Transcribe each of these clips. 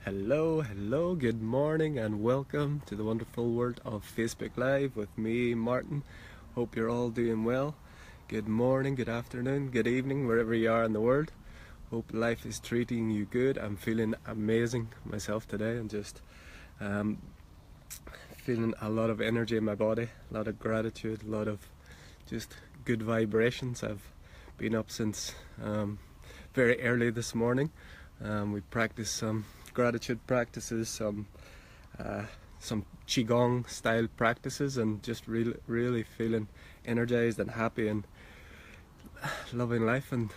Hello, good morning and welcome to the wonderful world of Facebook Live with me, Martin. Hope you're all doing well. Good morning, good afternoon, good evening, wherever you are in the world. Hope life is treating you good. I'm feeling amazing myself today and just feeling a lot of energy in my body, a lot of gratitude, a lot of just good vibrations. I've been up since very early this morning. We practiced some gratitude practices, some qigong style practices, and just really feeling energized and happy and loving life, and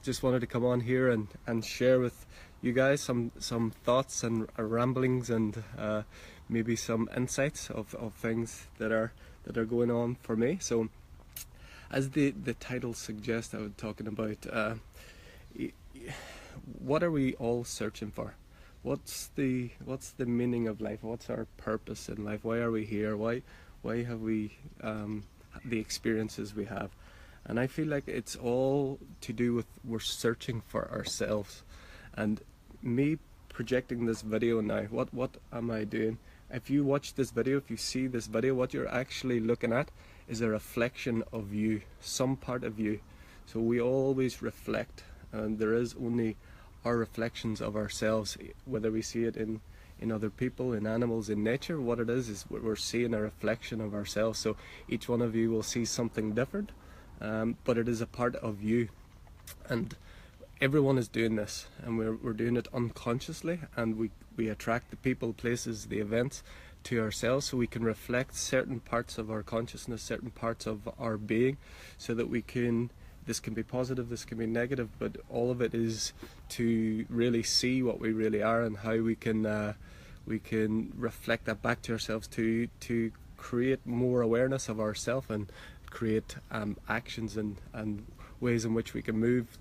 just wanted to come on here and share with you guys some thoughts and ramblings and maybe some insights of things that are going on for me. So as the title suggests, I was talking about what are we all searching for? What's the meaning of life? What's our purpose in life? Why are we here? Why have we the experiences we have? And I feel like it's all to do with we're searching for ourselves. And me projecting this video now, what am I doing? If you watch this video, if you see this video, what you're actually looking at is a reflection of you, some part of you. So we always reflect, and there is only our reflections of ourselves, whether we see it in other people, in animals, in nature. What it is we're seeing a reflection of ourselves. So each one of you will see something different, but it is a part of you, and everyone is doing this, and we're doing it unconsciously, and we attract the people, places, the events to ourselves, so we can reflect certain parts of our consciousness, certain parts of our being, so that we can, this can be positive, this can be negative, but all of it is to really see what we really are and how we can reflect that back to ourselves to create more awareness of ourselves and create actions and ways in which we can move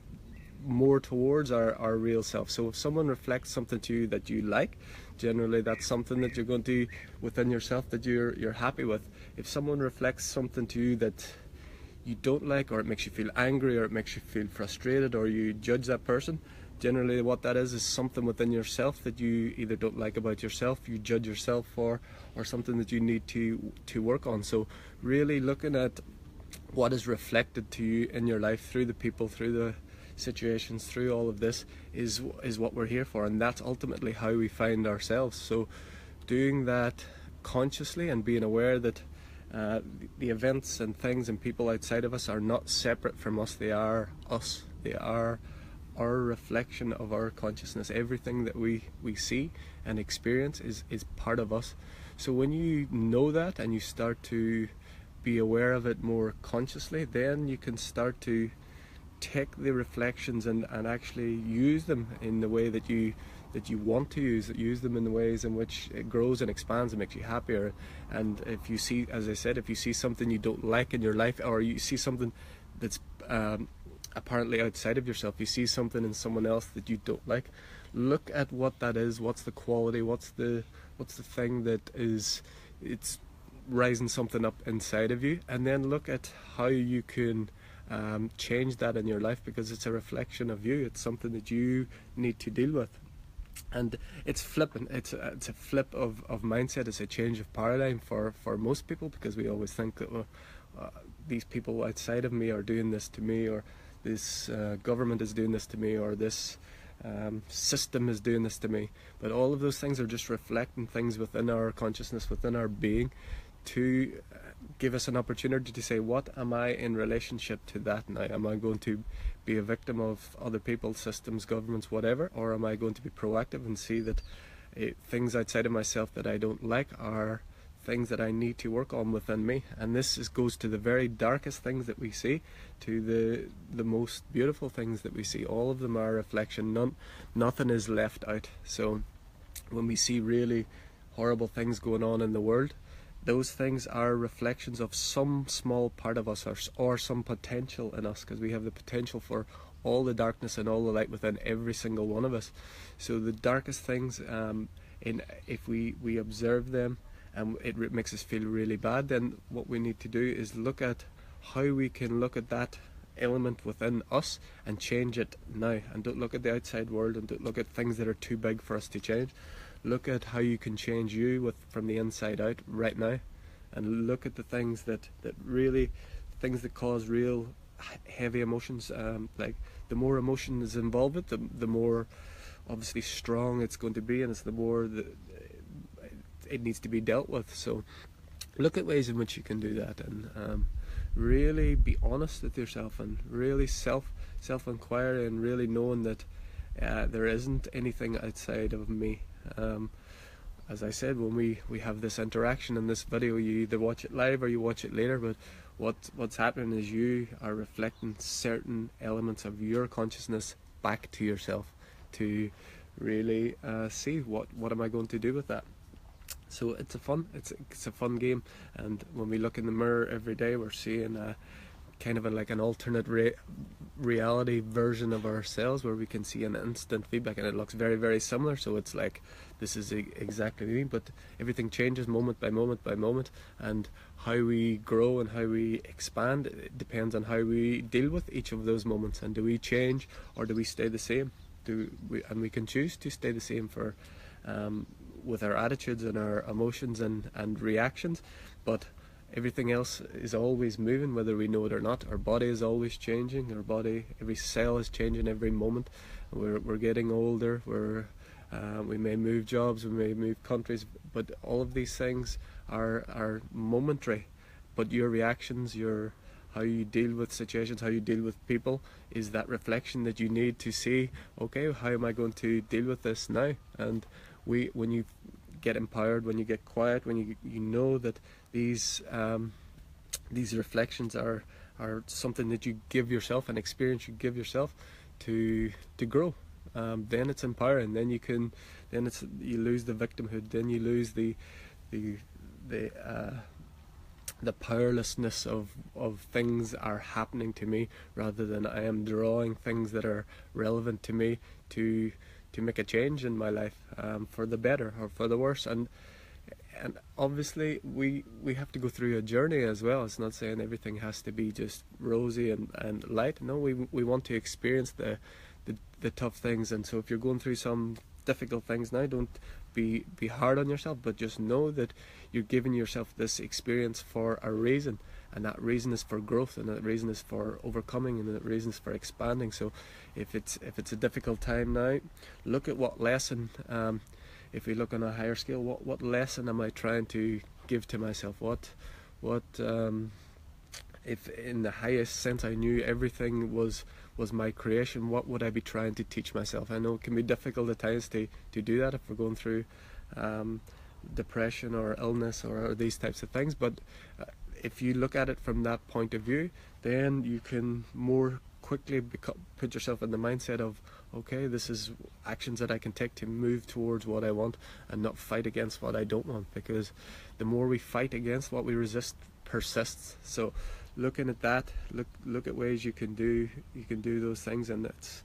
more towards our real self. So if someone reflects something to you that you like, generally that's something that you're going to within yourself that you're happy with. If someone reflects something to you that you don't like, or it makes you feel angry, or it makes you feel frustrated, or you judge that person, generally what that is something within yourself that you either don't like about yourself, you judge yourself for, or something that you need to work on. So really looking at what is reflected to you in your life through the people, through the situations, through all of this is what we're here for, and that's ultimately how we find ourselves. So doing that consciously and being aware that the events and things and people outside of us are not separate from us. They are us. They are our reflection of our consciousness. Everything that we see and experience is part of us. So when you know that and you start to be aware of it more consciously, then you can start to take the reflections and actually use them in the way that you want to use them in the ways in which it grows and expands and makes you happier. And if you see, as I said, if you see something you don't like in your life, or you see something that's apparently outside of yourself, you see something in someone else that you don't like, look at what that is. What's the quality? What's the thing that is, it's rising something up inside of you, and then look at how you can change that in your life, because it's a reflection of you. It's something that you need to deal with. And it's flipping. It's a flip of mindset. It's a change of paradigm for most people, because we always think that these people outside of me are doing this to me, or this government is doing this to me, or this system is doing this to me. But all of those things are just reflecting things within our consciousness, within our being, to give us an opportunity to say, what am I in relationship to that now? Am I going to be a victim of other people, systems, governments, whatever, or am I going to be proactive and see that things outside of myself that I don't like are things that I need to work on within me? And this goes to the very darkest things that we see, to the most beautiful things that we see. All of them are reflection. Nothing is left out. So when we see really horrible things going on in the world, those things are reflections of some small part of us, or some potential in us, because we have the potential for all the darkness and all the light within every single one of us. So the darkest things, if we observe them and it makes us feel really bad, then what we need to do is look at how we can look at that element within us and change it now. And don't look at the outside world, and don't look at things that are too big for us to change. Look at how you can change you from the inside out right now, and look at the things that really, things that cause real heavy emotions. Like, the more emotion is involved with, the more obviously strong it's going to be, and it's the more that it needs to be dealt with. So look at ways in which you can do that, and really be honest with yourself, and really self-inquiry, and really knowing that there isn't anything outside of me. As I said, when we have this interaction in this video, you either watch it live or you watch it later, but what's happening is you are reflecting certain elements of your consciousness back to yourself to really see what am I going to do with that. So it's a fun game, and when we look in the mirror every day, we're seeing kind of like an alternate reality version of ourselves, where we can see an instant feedback, and it looks very, very similar. So it's like, this is exactly me, but everything changes moment by moment by moment, and how we grow and how we expand, it depends on how we deal with each of those moments. And do we change, or do we stay the same? And we can choose to stay the same for with our attitudes and our emotions and reactions, but everything else is always moving, whether we know it or not. Our body is always changing. Our body, every cell is changing every moment. We're getting older. We may move jobs, we may move countries, but all of these things are momentary. But your reactions, how you deal with situations, how you deal with people, is that reflection that you need to see, okay, how am I going to deal with this now? And when you get empowered, when you get quiet, when you know that these reflections are something that you give yourself, an experience you give yourself to grow, then it's empowering. Then you lose the victimhood. Then you lose the powerlessness of things are happening to me, rather than I am drawing things that are relevant to me to make a change in my life, for the better or for the worse. And obviously we have to go through a journey as well. It's not saying everything has to be just rosy and light. No, we want to experience the tough things. And so if you're going through some difficult things now, don't be hard on yourself, but just know that you're giving yourself this experience for a reason, and that reason is for growth, and that reason is for overcoming, and that reason is for expanding. So if it's a difficult time now, look at what lesson, if we look on a higher scale, what lesson am I trying to give to myself? What if in the highest sense I knew everything was my creation, what would I be trying to teach myself? I know it can be difficult at times to do that if we're going through depression or illness or these types of things, but if you look at it from that point of view, then you can more quickly put yourself in the mindset of, okay, this is actions that I can take to move towards what I want, and not fight against what I don't want, because the more we fight against what we resist persists. So looking at that, look at ways you can do those things, and it's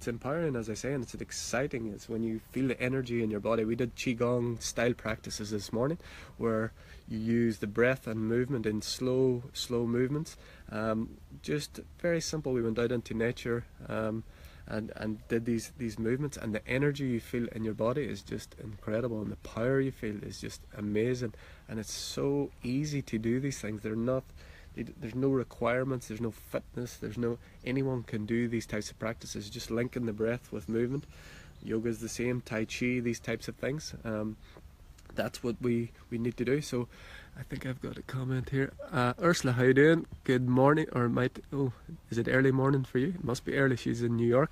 empowering, as I say, and it's exciting. It's when you feel the energy in your body. We did qigong style practices this morning, where you use the breath and movement in slow movements, just very simple. We went out into nature and did these movements, and the energy you feel in your body is just incredible, and the power you feel is just amazing. And it's so easy to do these things. There's no requirements, there's no fitness, anyone can do these types of practices, just linking the breath with movement. Yoga is the same, Tai Chi, these types of things. That's what we need to do. So I think I've got a comment here. Ursula, how you doing? Good morning, or is it early morning for you? It must be early, she's in New York.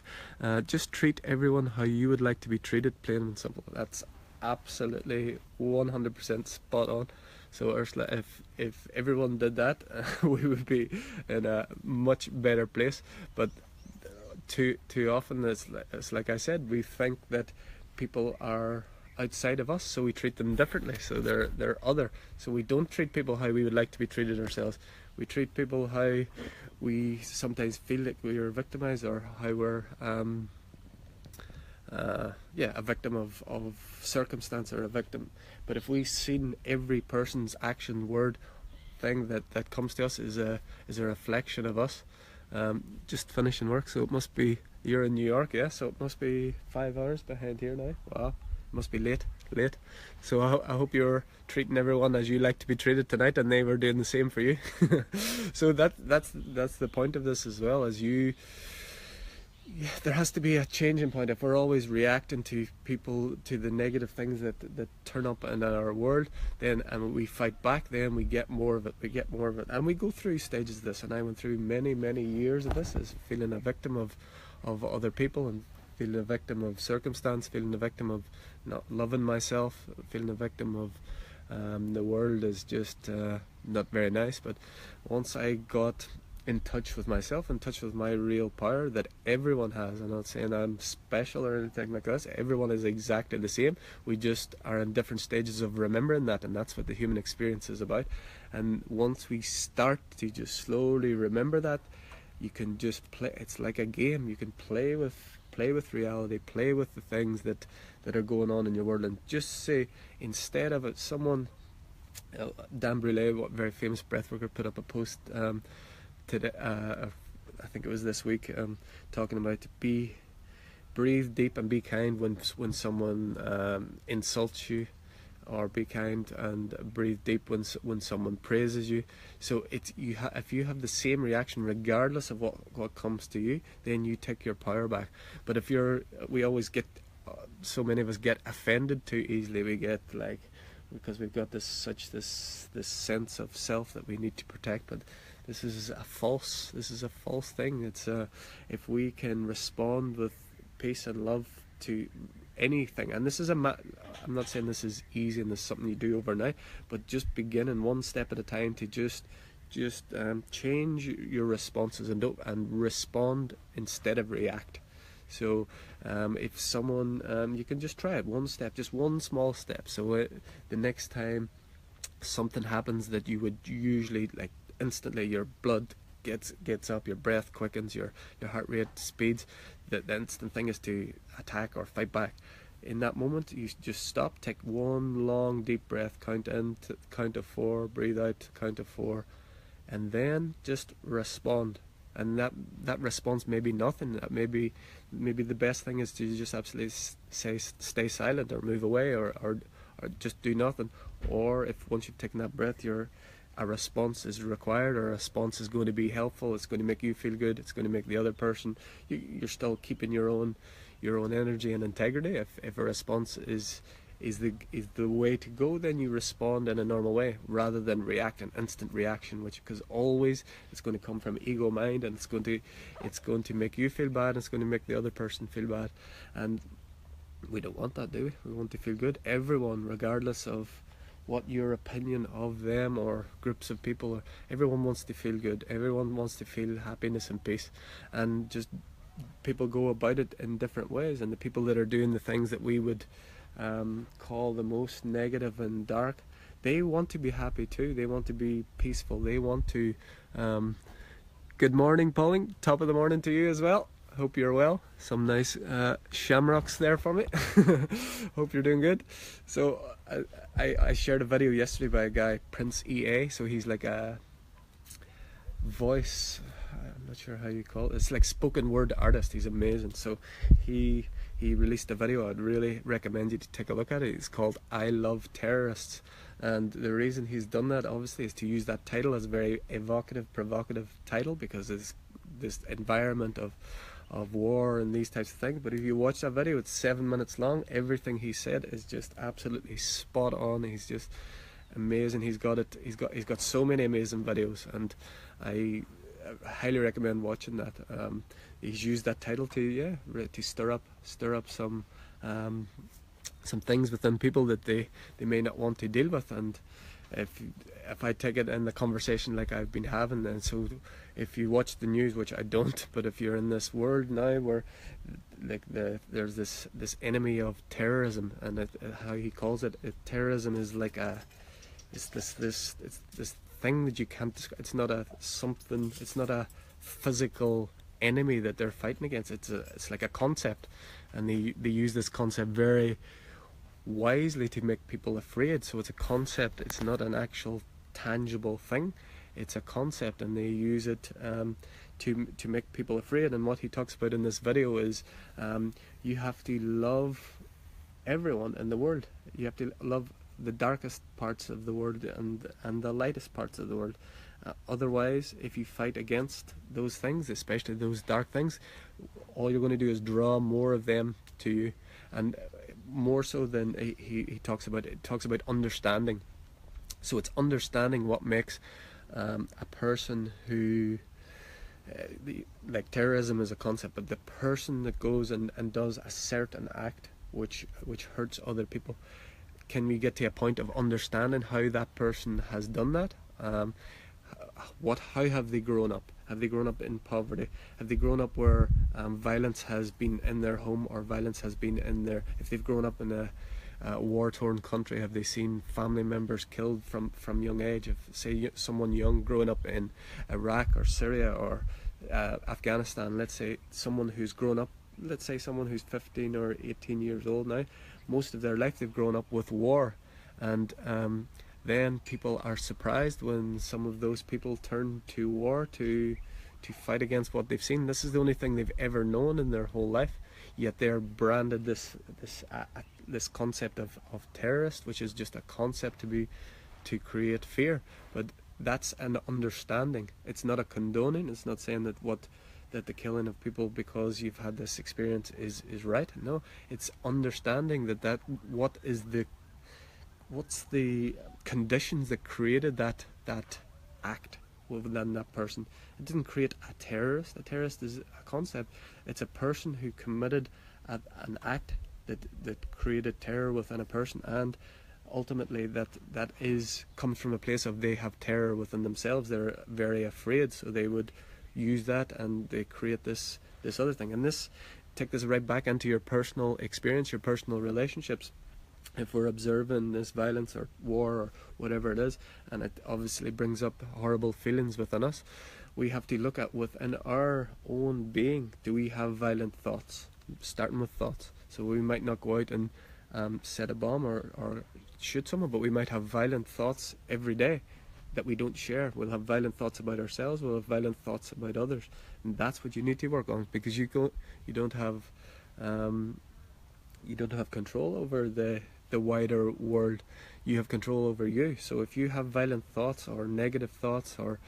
Just treat everyone how you would like to be treated, plain and simple. That's absolutely 100% spot on. So Ursula, if everyone did that, we would be in a much better place. But too often, it's like I said, we think that people are outside of us, so we treat them differently. So they're other. So we don't treat people how we would like to be treated ourselves. We treat people how we sometimes feel like we are victimized, or how we're a victim of circumstance, or a victim. But if we've seen every person's action, word, thing that comes to us is a reflection of us, Just finishing work, so it must be, you're in New York, yeah, so it must be 5 hours behind here now. Wow, must be late. So I hope you're treating everyone as you like to be treated tonight, and they were doing the same for you. So that's the point of this as well, as you, yeah, there has to be a changing point. If we're always reacting to people, to the negative things that turn up in our world, then, and we fight back, then we get more of it. And we go through stages of this, and I went through many years of this, as feeling a victim of other people, and feeling a victim of circumstance, feeling a victim of not loving myself, feeling a victim of the world is just not very nice. But once I got in touch with myself, in touch with my real power that everyone has. I'm not saying I'm special or anything like this. Everyone is exactly the same. We just are in different stages of remembering that, and that's what the human experience is about. And once we start to just slowly remember that, you can just play. It's like a game. You can play with reality, play with the things that are going on in your world, and just say, instead of it, someone, Dan Brule, very famous breathworker, put up a post today, I think it was this week, talking about breathe deep and be kind when someone insults you, or be kind and breathe deep when someone praises you. So it's if you have the same reaction regardless of what comes to you, then you take your power back. But if we always get, so many of us get offended too easily. We get like, because we've got this sense of self that we need to protect, but this is a false thing. It's if we can respond with peace and love to anything, and this is I'm not saying this is easy and this is something you do overnight, but just beginning one step at a time to just change your responses and respond instead of react. So if someone, you can just try it one step, just one small step. So the next time something happens that you would usually, like, instantly your blood gets up, your breath quickens, your heart rate speeds, the instant thing is to attack or fight back. In that moment, you just stop, take one long deep breath, count in to count of 4, breathe out, count of 4, and then just respond. And that response may be nothing. That maybe the best thing is to just absolutely stay silent, or move away, or just do nothing. Or if once you've taken that breath, a response is required, or a response is going to be helpful, it's going to make you feel good, it's going to make the other person, you're still keeping your own energy and integrity. If a response is the way to go, then you respond in a normal way rather than react, an instant reaction, because always it's going to come from ego mind, and it's going to make you feel bad, and it's going to make the other person feel bad, and we don't want that, do we? We want to feel good. Everyone, regardless of what your opinion of them or groups of people are, everyone wants to feel good, everyone wants to feel happiness and peace, and just people go about it in different ways. And the people that are doing the things that we would call the most negative and dark, they want to be happy too, they want to be peaceful, they want to good morning, Pauline, top of the morning to you as well. Hope you're well. Some nice shamrocks there for me. Hope you're doing good. So I shared a video yesterday by a guy, Prince EA. So he's like a voice, I'm not sure how you call it. It's like spoken word artist. He's amazing. So he released a video. I'd really recommend you to take a look at it. It's called I Love Terrorists. And the reason he's done that, obviously, is to use that title as a very evocative, provocative title, because it's this environment of war and these types of things. But if you watch that video, it's 7 minutes long. Everything he said is just absolutely spot on. He's just amazing. He's got so many amazing videos, and I highly recommend watching that. He's used that title to stir up some things within people that they may not want to deal with. And if I take it in the conversation like I've been having, and so if you watch the news, which I don't, but if you're in this world now where like there's this enemy of terrorism, and how he calls it, terrorism is like it's this thing that you can't describe. It's not a physical enemy that they're fighting against. It's like a concept, and they use this concept very wisely to make people afraid. So it's a concept, it's not an actual tangible thing. it's a concept, and they use it to make people afraid. And what he talks about in this video is you have to love everyone in the world. You have to love the darkest parts of the world and the lightest parts of the world. Otherwise, if you fight against those things, especially those dark things, all you're going to do is draw more of them to you. And more so than he talks about, it talks about understanding. So it's understanding what makes a person who like terrorism is a concept, but the person that goes and does a certain act which hurts other people, can we get to a point of understanding how that person has done that? How have they grown up? Have they grown up in poverty? Have they grown up where violence has been in their home, or violence has been in their, if they've grown up in a war-torn country, have they seen family members killed from young age? If, say, someone young growing up in Iraq or Syria or Afghanistan, let's say someone who's grown up, let's say someone who's 15 or 18 years old now, most of their life they've grown up with war, and then people are surprised when some of those people turn to war to fight against what they've seen. This is the only thing they've ever known in their whole life, yet they're branded this concept of terrorist, which is just a concept to create fear. But that's an understanding. It's not a condoning. It's not saying that the killing of people because you've had this experience is right. No, it's understanding that what's the conditions that created that act within that person. It didn't create a terrorist. A terrorist is a concept. It's a person who committed an act that created terror within a person, and ultimately that comes from a place of they have terror within themselves. They're very afraid, so they would use that and they create this other thing. And take this right back into your personal experience, your personal relationships. If we're observing this violence or war or whatever it is, and it obviously brings up horrible feelings within us, we have to look at within our own being, do we have violent thoughts? Starting with thoughts. So we might not go out and set a bomb or shoot someone, but we might have violent thoughts every day that we don't share. We'll have violent thoughts about ourselves, we'll have violent thoughts about others, and that's what you need to work on, because you don't have control over the wider world. You have control over you. So if you have violent thoughts or negative thoughts, or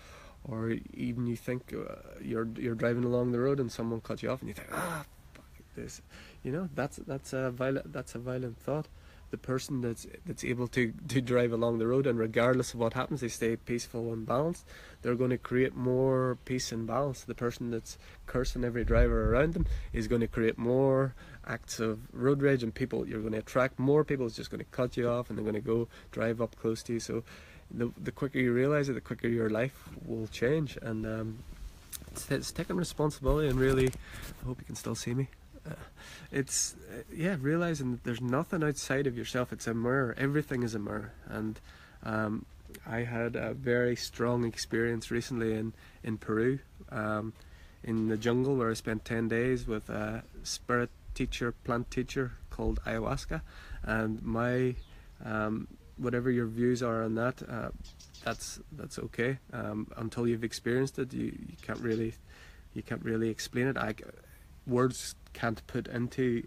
even you think you're driving along the road and someone cut you off and you think, fuck this, that's a violent thought. The person that's able to drive along the road, and regardless of what happens, they stay peaceful and balanced, they're going to create more peace and balance. The person that's cursing every driver around them is going to create more acts of road rage, and you're going to attract more people who's just going to cut you off, and they're going to go drive up close to you. So the quicker you realize it, the quicker your life will change. And it's taking responsibility, and really, I hope you can still see me. It's realizing that there's nothing outside of yourself. It's a mirror. Everything is a mirror. And I had a very strong experience recently in Peru, in the jungle, where I spent 10 days with a spirit teacher, plant teacher called ayahuasca. And my whatever your views are on that, that's okay. Until you've experienced it, you can't really explain it. Words can't put into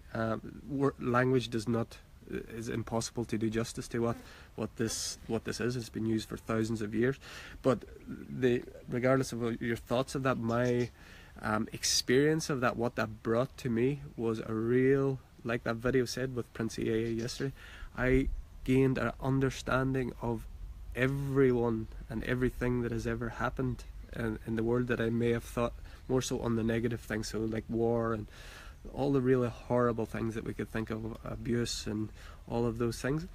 language is impossible to do justice to what this is. It's been used for thousands of years, but regardless of your thoughts of that, my experience of that, what that brought to me was a real, like that video said with Prince EA yesterday, I gained an understanding of everyone and everything that has ever happened in the world that I may have thought more so on the negative things, so like war and all the really horrible things that we could think of, abuse and all of those things.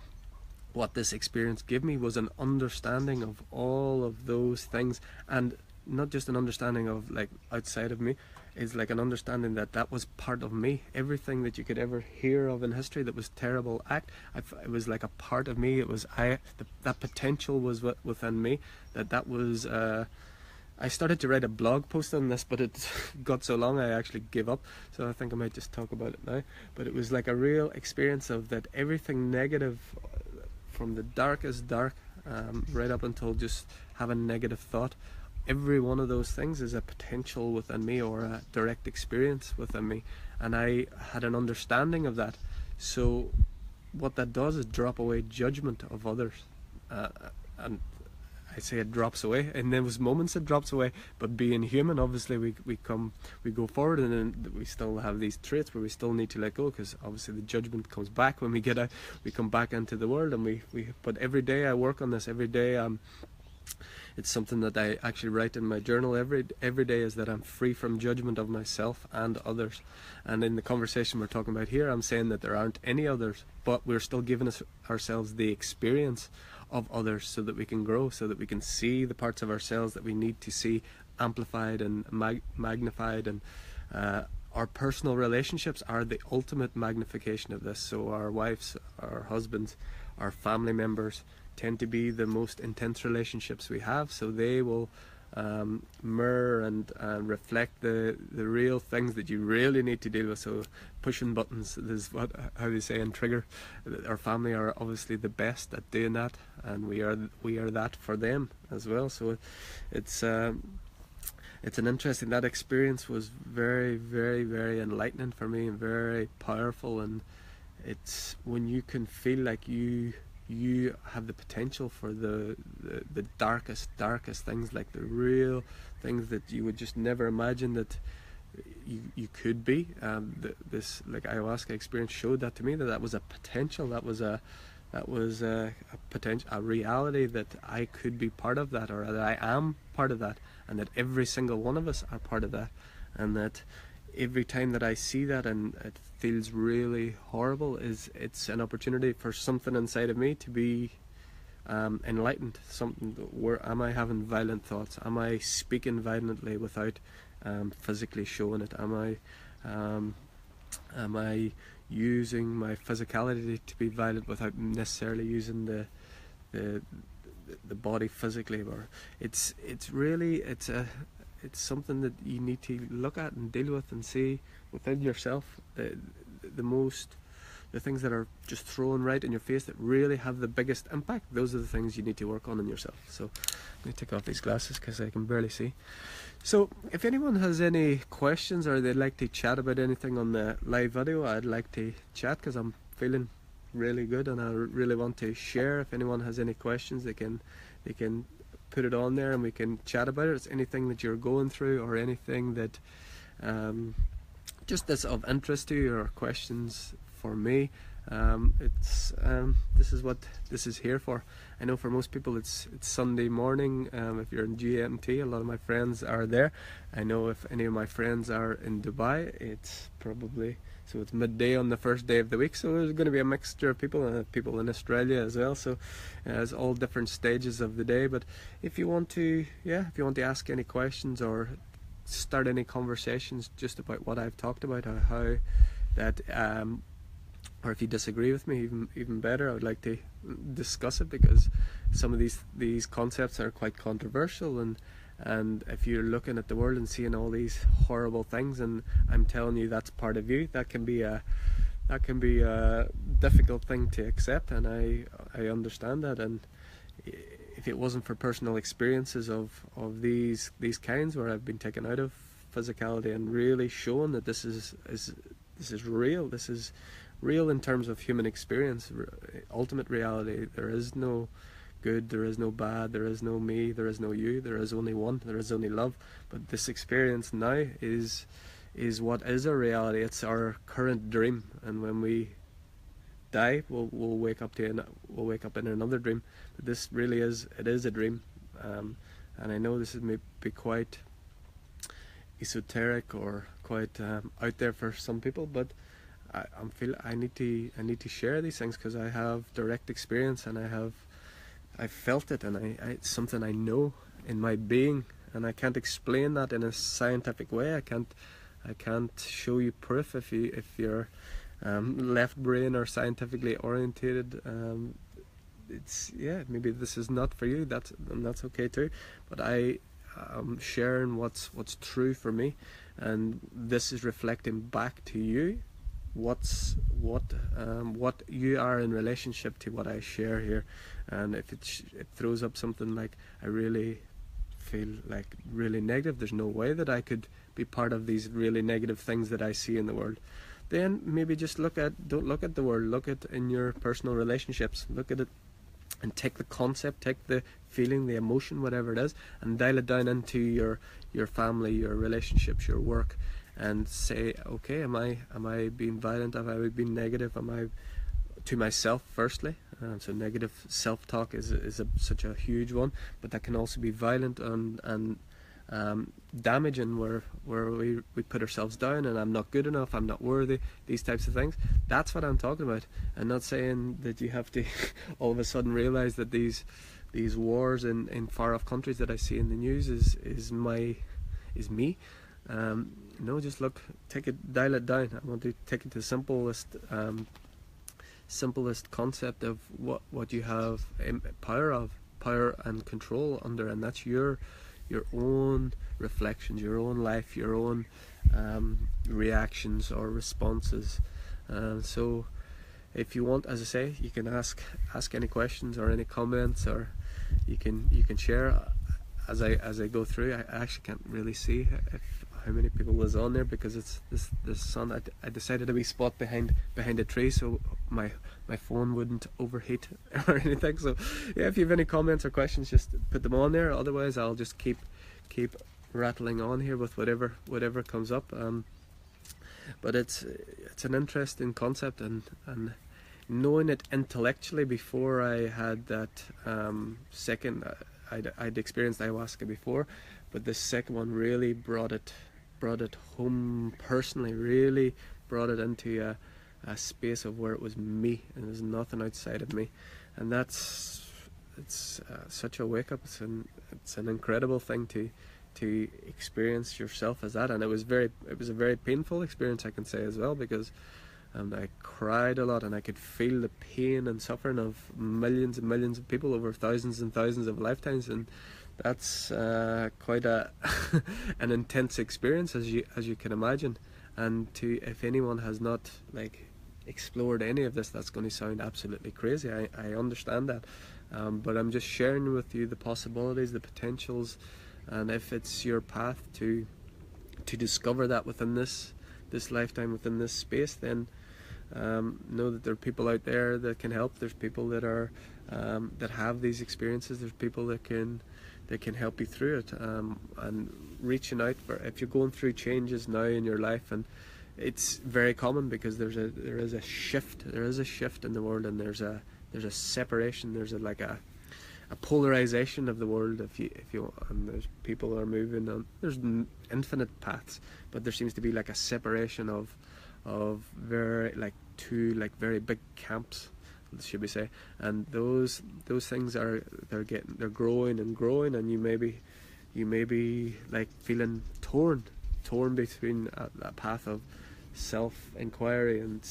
What this experience gave me was an understanding of all of those things, and not just an understanding of like outside of me, is like an understanding that was part of me. Everything that you could ever hear of in history that was terrible act, it was like a part of me. It was that potential was within me. That was I started to write a blog post on this, but it got so long I actually gave up, so I think I might just talk about it now. But it was like a real experience of that everything negative, from the darkest dark, right up until just having a negative thought. Every one of those things is a potential within me or a direct experience within me, and I had an understanding of that. So what that does is drop away judgment of others, and I say it drops away. In those moments it drops away, but being human, obviously we go forward, and then we still have these traits where we still need to let go, because obviously the judgment comes back when we get out. We come back into the world, and we but every day I work on this. Every day it's something that I actually write in my journal every day, is that I'm free from judgment of myself and others. And in the conversation we're talking about here, I'm saying that there aren't any others, but we're still giving ourselves the experience of others, so that we can grow, so that we can see the parts of ourselves that we need to see amplified and magnified. And our personal relationships are the ultimate magnification of this. So our wives, our husbands, our family members tend to be the most intense relationships we have, so they will mirror and reflect the real things that you really need to deal with. So pushing buttons is how they say in Trigger. Our family are obviously the best at doing that, and we are that for them as well. So it's an interesting, that experience was very, very, very enlightening for me, and very powerful. And it's when you can feel like you have the potential for the darkest things, like the real things that you would just never imagine that you could be. This like ayahuasca experience showed that to me, that was a potential, that was a potential, a reality, that I could be part of that, or that I am part of that, and that every single one of us are part of that. And that every time that I see that and it feels really horrible, it's an opportunity for something inside of me to be enlightened. Something where, am I having violent thoughts? Am I speaking violently without physically showing it? Am I using my physicality to be violent without necessarily using the body physically? Or it's something that you need to look at and deal with and see within yourself. The things that are just thrown right in your face that really have the biggest impact, those are the things you need to work on in yourself. So let me take off these glasses because I can barely see. So if anyone has any questions, or they'd like to chat about anything on the live video, I'd like to chat, because I'm feeling really good and I really want to share. If anyone has any questions, they can put it on there and we can chat about it. It's anything that you're going through, or anything that just that's of interest to you, or questions for me. This is what this is here for. I know for most people it's Sunday morning. If you're in GMT, a lot of my friends are there. I know if any of my friends are in Dubai, it's probably, so it's midday on the first day of the week. So there's going to be a mixture of people, people in Australia as well. So it's all different stages of the day. But if you want to, ask any questions or start any conversations just about what I've talked about, or how that, or if you disagree with me, even better, I would like to discuss it, because some of these concepts are quite controversial, and if you're looking at the world and seeing all these horrible things, and I'm telling you that's part of you, that can be a difficult thing to accept, and I understand that. And if it wasn't for personal experiences of these kinds, where I've been taken out of physicality and really shown that this is real, this is real in terms of human experience, ultimate reality. There is no good, there is no bad, there is no me, there is no you, there is only one, there is only love. But this experience now is what is our reality. It's our current dream, and when we die, we'll wake up in another dream. But this really is a dream, and I know this is maybe quite esoteric or quite out there for some people, but I need to share these things, because I have direct experience, and I felt it, and it's something I know in my being, and I can't explain that in a scientific way. I can't show you proof if you're left brain or scientifically orientated. Maybe this is not for you. That's okay too. But I am sharing what's true for me, and this is reflecting back to you what you are in relationship to what I share here. And if it throws up something like I really feel like really negative, there's no way that I could be part of these really negative things that I see in the world, then maybe just don't look at the world, look at in your personal relationships, look at it and take the concept, take the feeling, the emotion, whatever it is, and dial it down into your family, your relationships, your work, and say, okay, am I being violent? Have I been negative? Am I to myself firstly? So negative self-talk is such a huge one, but that can also be violent and damaging, where we put ourselves down, and I'm not good enough, I'm not worthy, these types of things. That's what I'm talking about. I'm not saying that you have to all of a sudden realize that these wars in far off countries that I see in the news is me. No, just look, dial it down. I want to take it to the simplest concept of what you have power and control under, and that's your own reflections, your own life, your own reactions or responses. So if you want, as I say, you can ask any questions or any comments, or you can share as I go through. I actually can't really see how many people is on there, because it's the sun. I decided to be spot behind a tree so my phone wouldn't overheat or anything. So yeah, if you have any comments or questions, just put them on there. Otherwise, I'll just keep rattling on here with whatever comes up. But it's an interesting concept, and knowing it intellectually before I had that second. I'd experienced ayahuasca before, but this second one really brought it home personally, really brought it into a space of where it was me and there's nothing outside of me. And it's such a wake up. It's an incredible thing to experience yourself as that. And it was a very painful experience, I can say as well, because I cried a lot, and I could feel the pain and suffering of millions and millions of people over thousands and thousands of lifetimes, and that's quite an intense experience, as you can imagine. And if anyone has not explored any of this, that's going to sound absolutely crazy. I understand that, but I'm just sharing with you the possibilities, the potentials, and if it's your path to discover that within this lifetime, within this space, then know that there are people out there that can help. There's people that are that have these experiences. There's people that can help you through it, and reaching out for if you're going through changes now in your life. And it's very common, because there is a shift in the world, and there's a separation, there's a polarization of the world, if you and there's people are moving on, there's infinite paths, but there seems to be a separation of two very big camps, should we say. And those things they're growing and growing, and you may be feeling torn between that path of self-inquiry and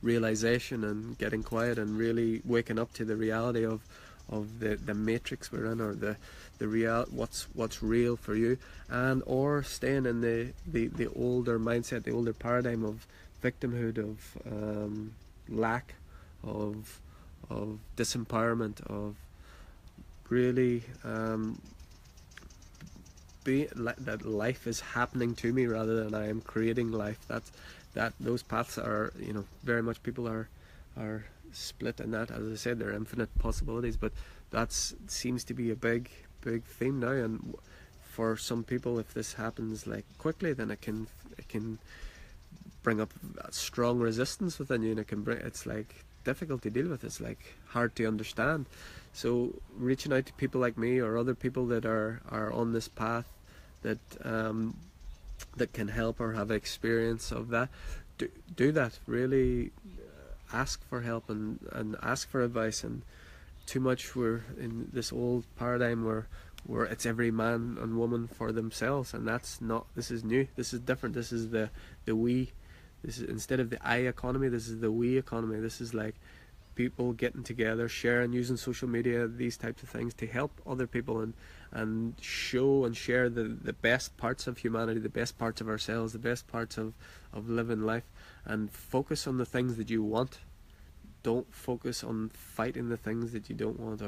realization, and getting quiet and really waking up to the reality of the matrix we're in, or the real what's real for you, and or staying in the older mindset, the older paradigm of victimhood, of lack, of disempowerment, of really that life is happening to me rather than I am creating life. Those paths are, very much people are split in that. As I said, there are infinite possibilities, but that seems to be a big theme now. And for some people, if this happens quickly, then it can bring up a strong resistance within you, and it's difficult to deal with. It's hard to understand. So reaching out to people like me, or other people that are on this path, that can help or have experience of that, do that. Really ask for help and ask for advice. And too much we're in this old paradigm where it's every man and woman for themselves, and that's not. This is new. This is different. This is the we. This is, instead of the I economy, this is the we economy. This is people getting together, sharing, using social media, these types of things to help other people and show and share the best parts of humanity, the best parts of ourselves, the best parts of living life, and focus on the things that you want. Don't focus on fighting the things that you don't want,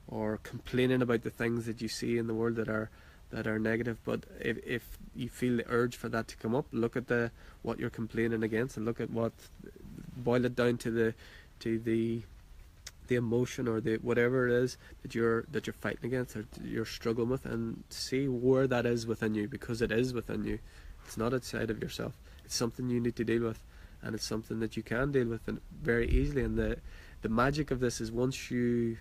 or complaining about the things that you see in the world that are negative. But if you feel the urge for that to come up, look at what you're complaining against, and look at boil it down to the emotion or the whatever it is that you're fighting against or you're struggling with, and see where that is within you, because it is within you. It's not outside of yourself. It's something you need to deal with, and it's something that you can deal with very easily. And the magic of this is once you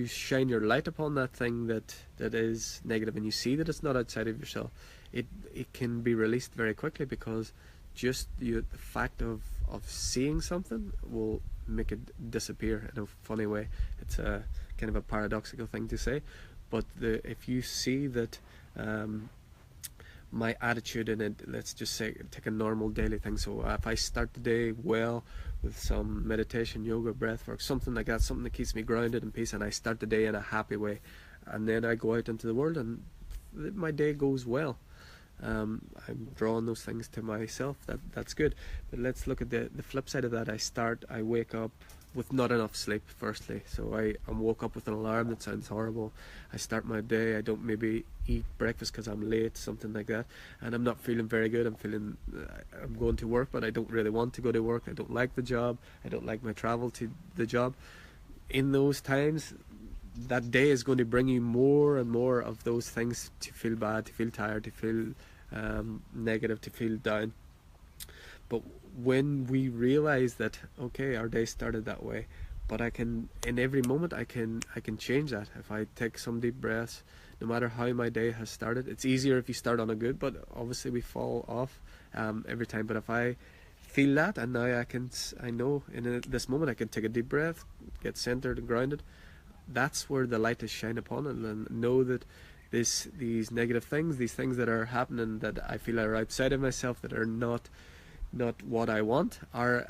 shine your light upon that thing that is negative, and you see that it's not outside of yourself, it can be released very quickly, because just the fact of seeing something will make it disappear in a funny way. It's a kind of a paradoxical thing to say, but if you see that my attitude in it, let's just say, take a normal daily thing. So if I start the day well with some meditation, yoga, breathwork, something like that, something that keeps me grounded in peace, and I start the day in a happy way, and then I go out into the world and my day goes well. I'm drawing those things to myself. That's good. But let's look at the flip side of that. I wake up with not enough sleep, firstly. So I woke up with an alarm. That sounds horrible. I start my day. I don't maybe eat breakfast because I'm late, something like that, and I'm not feeling very good. I'm going to work, but I don't really want to go to work. I don't like the job. I don't like my travel to the job. In those times, that day is going to bring you more and more of those things, to feel bad, to feel tired, to feel negative, to feel down. But when we realize that, okay, our day started that way, but in every moment I can change that. If I take some deep breaths, no matter how my day has started, it's easier if you start on a good, but obviously we fall off every time. But if I feel that, and now I know in this moment I can take a deep breath, get centered and grounded, that's where the light is shine upon it, and know that these negative things, these things that are happening that I feel are outside of myself, that are not what I want, are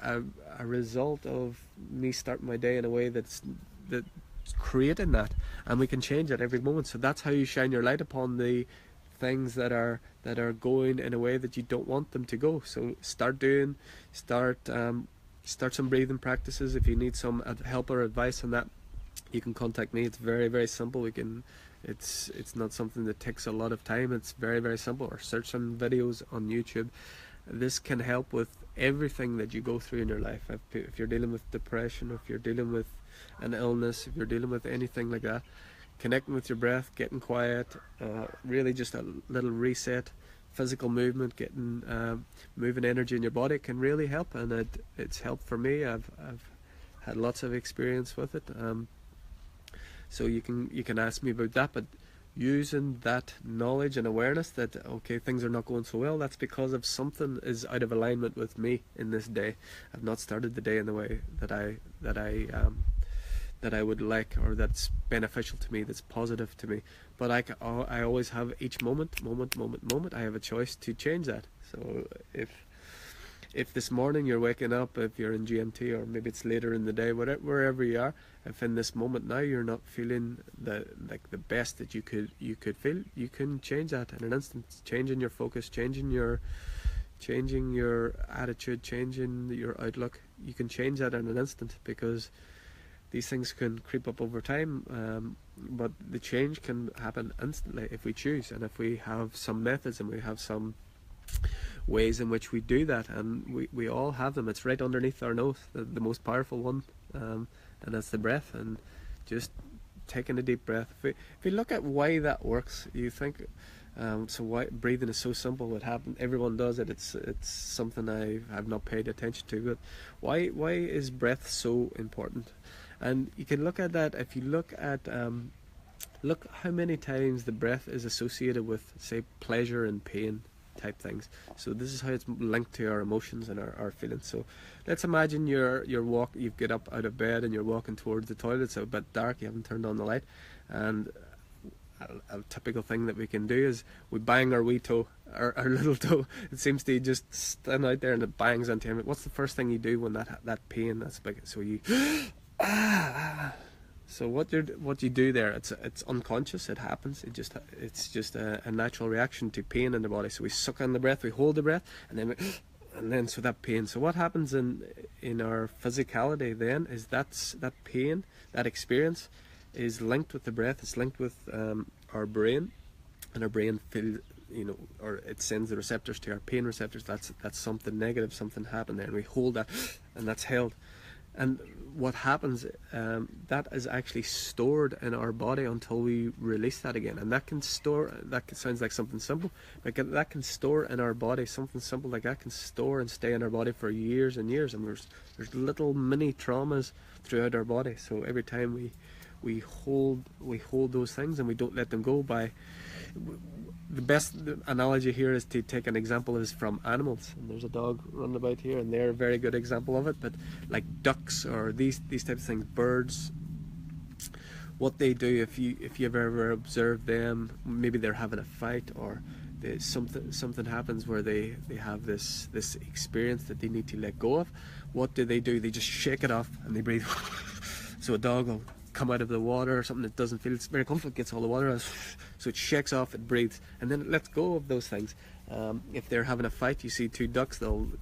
a result of me starting my day in a way that's creating that, and we can change that every moment. So that's how you shine your light upon the things that are going in a way that you don't want them to go. So start some breathing practices. If you need some help or advice on that, you can contact me. It's very, very simple. It's not something that takes a lot of time. It's very, very simple. Or search some videos on YouTube. This can help with everything that you go through in your life. If you're dealing with depression, if you're dealing with an illness, if you're dealing with anything like that, connecting with your breath, getting quiet, really just a little reset, physical movement, getting moving energy in your body can really help, and it's helped for me. I've had lots of experience with it. So you can ask me about that, but using that knowledge and awareness that, okay, things are not going so well, that's because of something is out of alignment with me in this day. I've not started the day in the way that I would like, or that's beneficial to me, that's positive to me. But I always have each moment, I have a choice to change that. So if this morning you're waking up, if you're in GMT, or maybe it's later in the day, wherever you are, if in this moment now you're not feeling the best that you could feel, you can change that in an instant. Changing your focus, changing your attitude, changing your outlook, you can change that in an instant, because these things can creep up over time, but the change can happen instantly if we choose, and if we have some methods and we have some ways in which we do that, and we all have them. It's right underneath our nose, the most powerful one, and that's the breath. And just taking a deep breath. If we look at why that works, you think, so why breathing is so simple? It happens, everyone does it. It's something I've not paid attention to, but why is breath so important? And you can look at that. If you look at look how many times the breath is associated with, say, pleasure and pain type things. So this is how it's linked to our emotions and our feelings. So let's imagine you get up out of bed and you're walking towards the toilet. It's a bit dark, you haven't turned on the light, and a typical thing that we can do is we bang our wee toe, our little toe. It seems to just stand out there and it bangs onto him. What's the first thing you do when that pain that's big? So you so what you do there, it's unconscious. It happens. It's just a natural reaction to pain in the body. So we suck on the breath, we hold the breath, and then so that pain. So what happens in our physicality then is that pain, that experience, is linked with the breath. It's linked with our brain, and our brain feels, or it sends the receptors to our pain receptors. That's something negative, something happened there, and we hold that, and that's held. And what happens, that is actually stored in our body until we release that again. And that sounds like something simple, but that can store in our body, something simple like that can store and stay in our body for years and years. And there's little mini traumas throughout our body. So every time we hold those things and we don't let them go. The best analogy here is to take an example is from animals, and there's a dog running about here, and they're a very good example of it. But like ducks or these types of things, birds, what they do, if you've ever observed them, maybe they're having a fight, or something happens where they have this experience that they need to let go of. What do? They just shake it off and they breathe. So a dog will come out of the water or something that doesn't feel very comfortable, gets all the water out, so it shakes off, it breathes, and then it lets go of those things. If they're having a fight, you see two ducks, and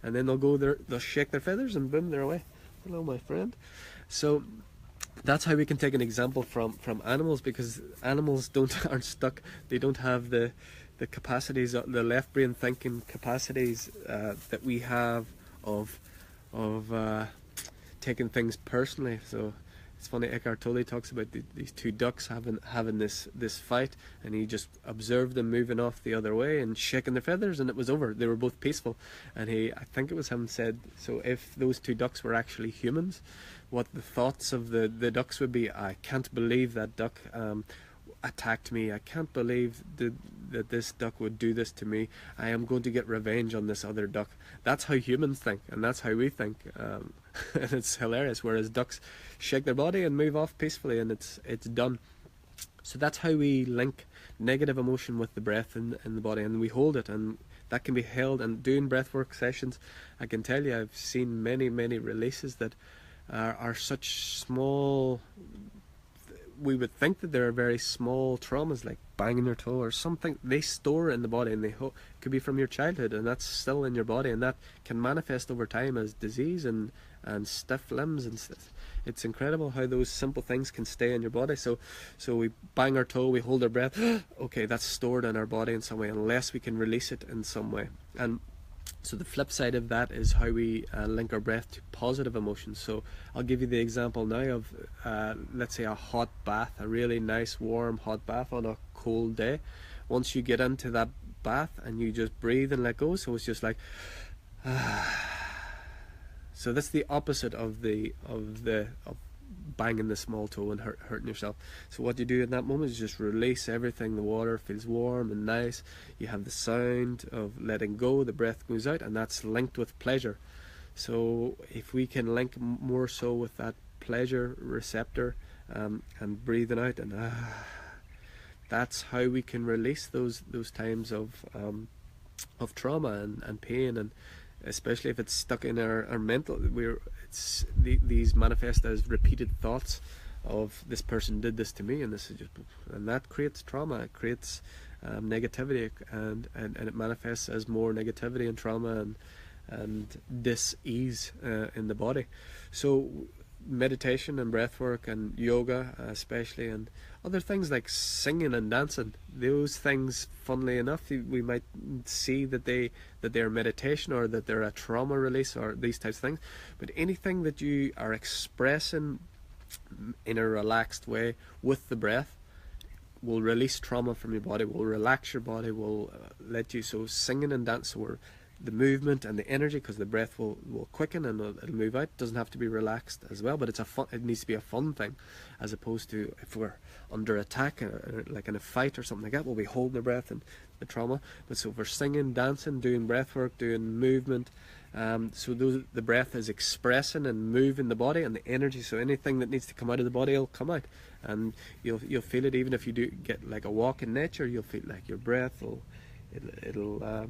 then they'll shake their feathers, and boom, they're away. Hello, my friend. So that's how we can take an example from animals, because animals aren't stuck. They don't have the capacities, the left brain thinking capacities that we have of taking things personally. So it's funny, Eckhart Tolle talks about these two ducks having this fight, and he just observed them moving off the other way and shaking their feathers, and it was over. They were both peaceful. And I think it was him, said, so if those two ducks were actually humans, what the thoughts of the ducks would be: I can't believe that duck attacked me. I can't believe that this duck would do this to me. I am going to get revenge on this other duck. That's how humans think, and that's how we think. And it's hilarious. Whereas ducks shake their body and move off peacefully, and it's done. So that's how we link negative emotion with the breath in the body, and we hold it, and that can be held. And doing breathwork sessions, I can tell you, I've seen many releases that are such small. We would think that there are very small traumas, like banging your toe or something. They store in the body, and it could be from your childhood, and that's still in your body, and that can manifest over time as disease and stiff limbs and stuff. It's incredible how those simple things can stay in your body. So we bang our toe, we hold our breath. Okay, that's stored in our body in some way, unless we can release it in some way. And so the flip side of that is how we link our breath to positive emotions. So I'll give you the example now of, let's say, a hot bath, a really nice warm hot bath on a cold day. Once you get into that bath and you just breathe and let go, so it's just like, so that's the opposite of banging the small toe and hurting yourself. So what you do in that moment is just release everything. The water feels warm and nice. You have the sound of letting go. The breath goes out, and that's linked with pleasure. So if we can link more so with that pleasure receptor, and breathing out, and that's how we can release those times of trauma and pain, and especially if it's stuck in our mental. These manifest as repeated thoughts of, this person did this to me, and this is just, and that creates trauma. It creates negativity, and it manifests as more negativity and trauma and dis-ease in the body. So meditation and breathwork and yoga especially, and other things like singing and dancing, those things, funnily enough, we might see that they're meditation, or that they're a trauma release, or these types of things. But anything that you are expressing in a relaxed way with the breath will release trauma from your body, will relax your body, will let you. So singing and dancing, where the movement and the energy, because the breath will quicken and it'll move out. It doesn't have to be relaxed as well, but it needs to be a fun thing, as opposed to if we're under attack, like in a fight or something like that, we'll be holding the breath and the trauma. But so for singing, dancing, doing breath work, doing movement, so the breath is expressing and moving the body and the energy. So anything that needs to come out of the body will come out, and you'll feel it. Even if you do get like a walk in nature, you'll feel like your breath will it'll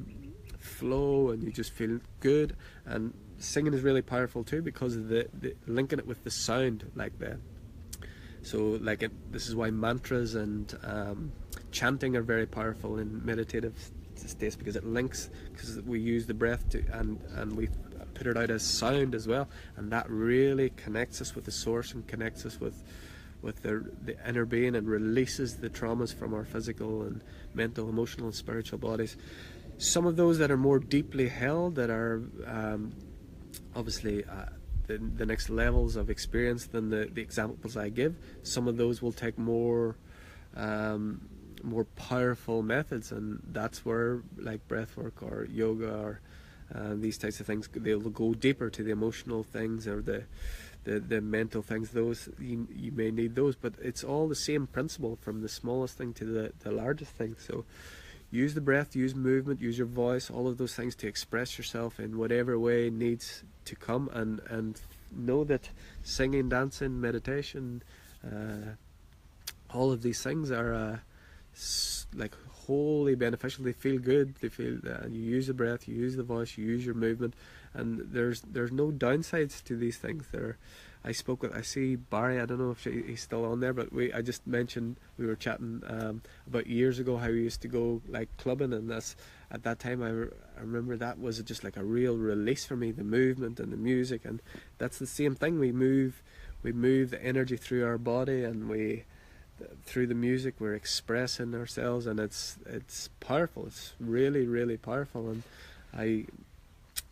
flow, and you just feel good. And singing is really powerful too, because of the linking it with the sound, like that. So like this is why mantras and chanting are very powerful in meditative states, because it links, because we use the breath to and we put it out as sound as well, and that really connects us with the source and connects us with the inner being, and releases the traumas from our physical and mental, emotional and spiritual bodies. Some of those that are more deeply held, that are obviously the next levels of experience than the examples I give, some of those will take more powerful methods, and that's where like breathwork or yoga or these types of things, they'll go deeper to the emotional things or the mental things. Those you may need those, but it's all the same principle, from the smallest thing to the largest thing. So use the breath, use movement, use your voice, all of those things to express yourself in whatever way needs to come, and know that singing, dancing, meditation, all of these things are like wholly beneficial. They feel good, they feel you use the breath, you use the voice, you use your movement, and there's no downsides to these things. I see Barry, I don't know if he's still on there, but I just mentioned, we were chatting about years ago how we used to go like clubbing, and at that time I remember that was just like a real release for me, the movement and the music. And that's the same thing, we move the energy through our body, and through the music we're expressing ourselves, and it's powerful. It's really, really powerful. And I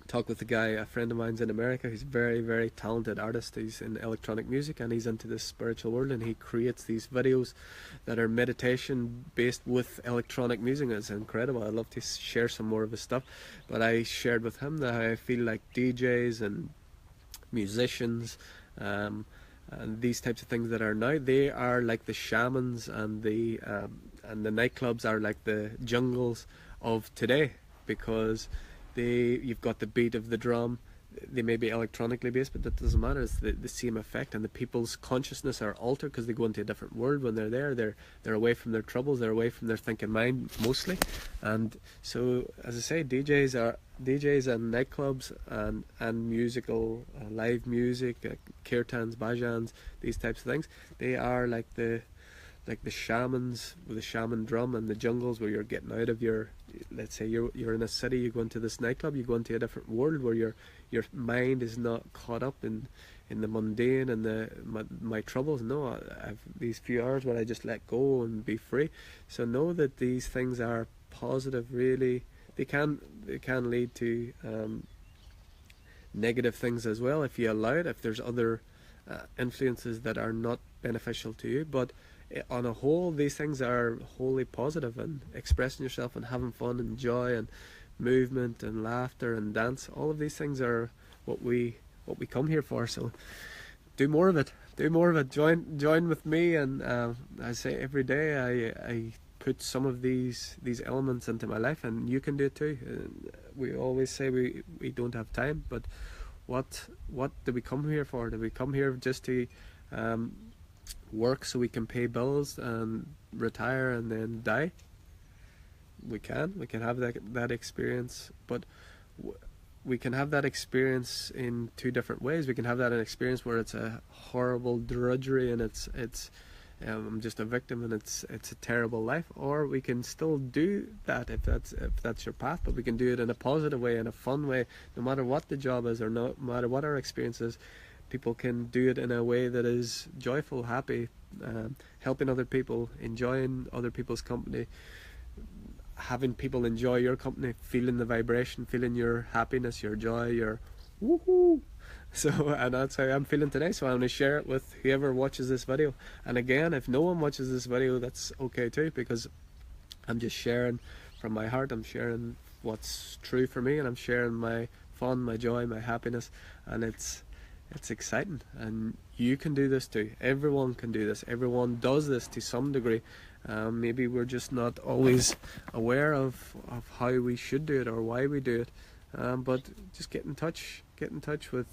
talked with a friend of mine's in America, who's a very, very talented artist. He's in electronic music, and he's into this spiritual world, and he creates these videos that are meditation based with electronic music. It's incredible. I'd love to share some more of his stuff, but I shared with him that I feel like DJs and musicians and these types of things that are now, they are like the shamans, and the nightclubs are like the jungles of today, because you've got the beat of the drum. They may be electronically based, but that doesn't matter. It's the same effect, and the people's consciousness are altered because they go into a different world when they're there. They're away from their troubles, they're away from their thinking mind mostly. And so, as I say, DJs and nightclubs and musical live music, kirtans, bhajans, these types of things, they are like the shamans with the shaman drum, and the jungles where you're getting out of your, let's say you're in a city, you go into this nightclub, you go into a different world where your mind is not caught up in the mundane and my troubles. No, I have these few hours where I just let go and be free. So know that these things are positive. Really, they can lead to negative things as well if you allow it, if there's other influences that are not beneficial to you. But on a whole, these things are wholly positive, and expressing yourself and having fun and joy and movement and laughter and dance, all of these things are what we come here for. So do more of it, join with me. And I say every day I put some of these elements into my life, and you can do it too. We always say we don't have time, but what do we come here for? Do we come here just to work so we can pay bills and retire and then die? We can have that experience, but we can have that experience in two different ways. We can have that an experience where it's a horrible drudgery, and it's I'm just a victim, and it's a terrible life. Or we can still do that if that's your path, but we can do it in a positive way, in a fun way, no matter what the job is, or no matter what our experience is. People can do it in a way that is joyful, happy, helping other people, enjoying other people's company, having people enjoy your company, feeling the vibration, feeling your happiness, your joy, your woohoo. So, and that's how I'm feeling today. So I'm going to share it with whoever watches this video. And again, if no one watches this video, that's okay too, because I'm just sharing from my heart. I'm sharing what's true for me, and I'm sharing my fun, my joy, my happiness, and it's exciting. And you can do this too. Everyone can do this. Everyone does this to some degree. Maybe we're just not always aware of how we should do it or why we do it. But just get in touch with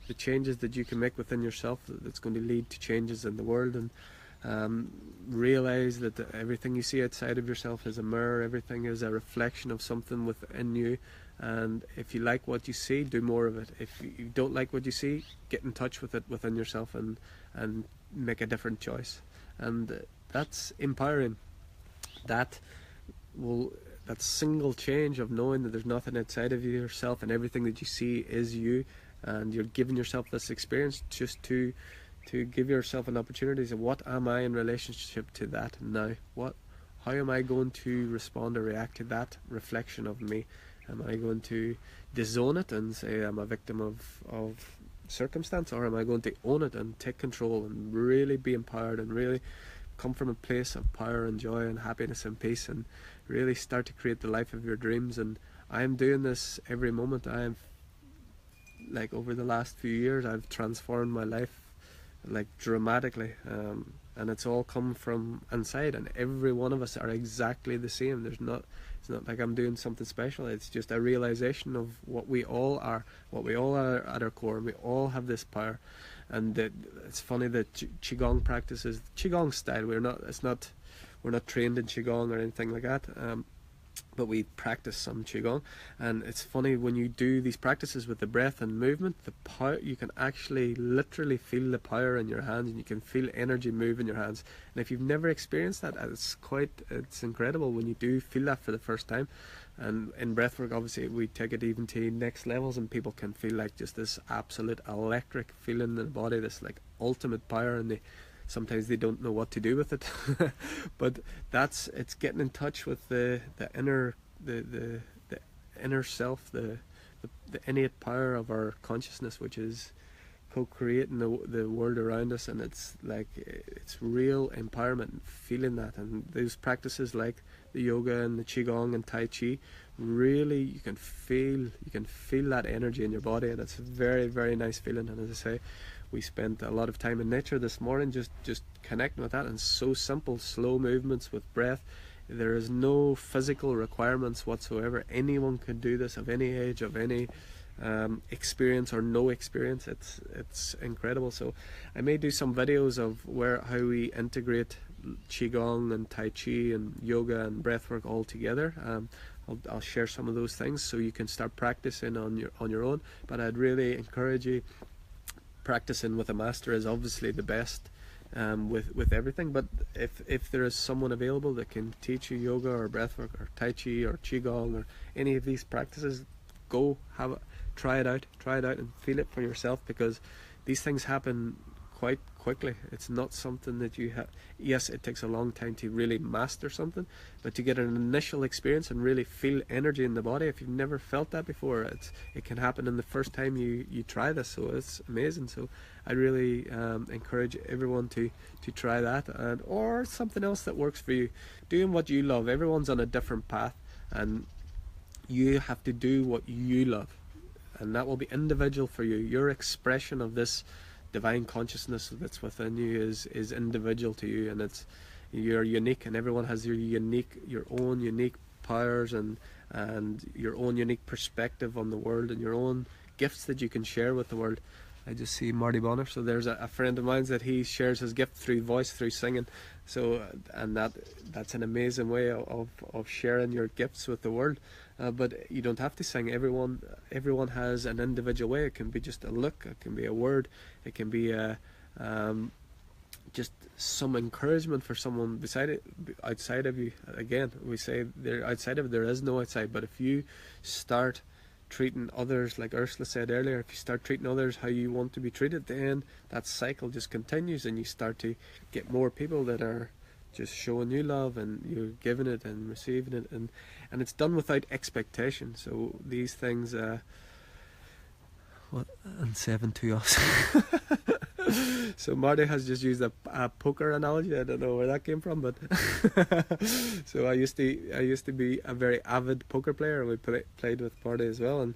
the changes that you can make within yourself that's going to lead to changes in the world, and realize that everything you see outside of yourself is a mirror, everything is a reflection of something within you. And if you like what you see, do more of it. If you don't like what you see, get in touch with it within yourself and make a different choice. And that's empowering. That single change of knowing that there's nothing outside of yourself and everything that you see is you, and you're giving yourself this experience just to give yourself an opportunity to say, what am I in relationship to that now? How am I going to respond or react to that reflection of me? Am I going to disown it and say I'm a victim of circumstance, or am I going to own it and take control and really be empowered and really come from a place of power and joy and happiness and peace, and really start to create the life of your dreams? And I'm doing this every moment. Like, over the last few years, I've transformed my life like dramatically, and it's all come from inside, and every one of us are exactly the same. It's not like I'm doing something special. It's just a realization of what we all are at our core, and we all have this power. And it's funny that qigong practices, qigong style, we're not trained in qigong or anything like that, but we practice some qigong. And it's funny, when you do these practices with the breath and movement, the power, you can actually literally feel the power in your hands, and you can feel energy move in your hands. And if you've never experienced that, it's incredible when you do feel that for the first time. And in breathwork, obviously, we take it even to next levels, and people can feel like just this absolute electric feeling in the body, this like ultimate power, and sometimes they don't know what to do with it. But it's getting in touch with the inner self, the innate power of our consciousness, which is co-creating the world around us. And it's real empowerment, feeling that. And those practices like the yoga and the qigong and tai chi, really you can feel that energy in your body, and it's a very, very nice feeling. And as I say, we spent a lot of time in nature this morning just connecting with that, and so simple, slow movements with breath. There is no physical requirements whatsoever. Anyone can do this, of any age, of any experience or no experience. It's incredible. So I may do some videos of how we integrate qigong and tai chi and yoga and breathwork all together. I'll share some of those things so you can start practicing on your own. But I'd really encourage you, practicing with a master is obviously the best with everything. But if there is someone available that can teach you yoga or breathwork or tai chi or qigong or any of these practices, go try it out and feel it for yourself, because these things happen quite quickly. It's not something that you have. Yes, it takes a long time to really master something, but to get an initial experience and really feel energy in the body, if you've never felt that before, it can happen in the first time you try this. So it's amazing. So I really encourage everyone to try that, or something else that works for you, doing what you love. Everyone's on a different path, and you have to do what you love, and that will be individual for you. Your expression of this divine consciousness that's within you is individual to you, and you're unique, and everyone has your own unique powers and your own unique perspective on the world, and your own gifts that you can share with the world. I just see Marty Bonner, so there's a friend of mine that he shares his gift through voice, through singing. So and that's an amazing way of sharing your gifts with the world. But you don't have to sing. Everyone has an individual way. It can be just a look, it can be a word, it can be just some encouragement for someone outside of you. Again, we say outside of it, there is no outside. But if you start treating others, like Ursula said earlier, if you start treating others how you want to be treated, then that cycle just continues, and you start to get more people that are just showing you love, and you're giving it and receiving it, and it's done without expectation. So these things and 7 to us. So Marty has just used a poker analogy. I don't know where that came from, but so I used to be a very avid poker player, and we played with Marty as well, and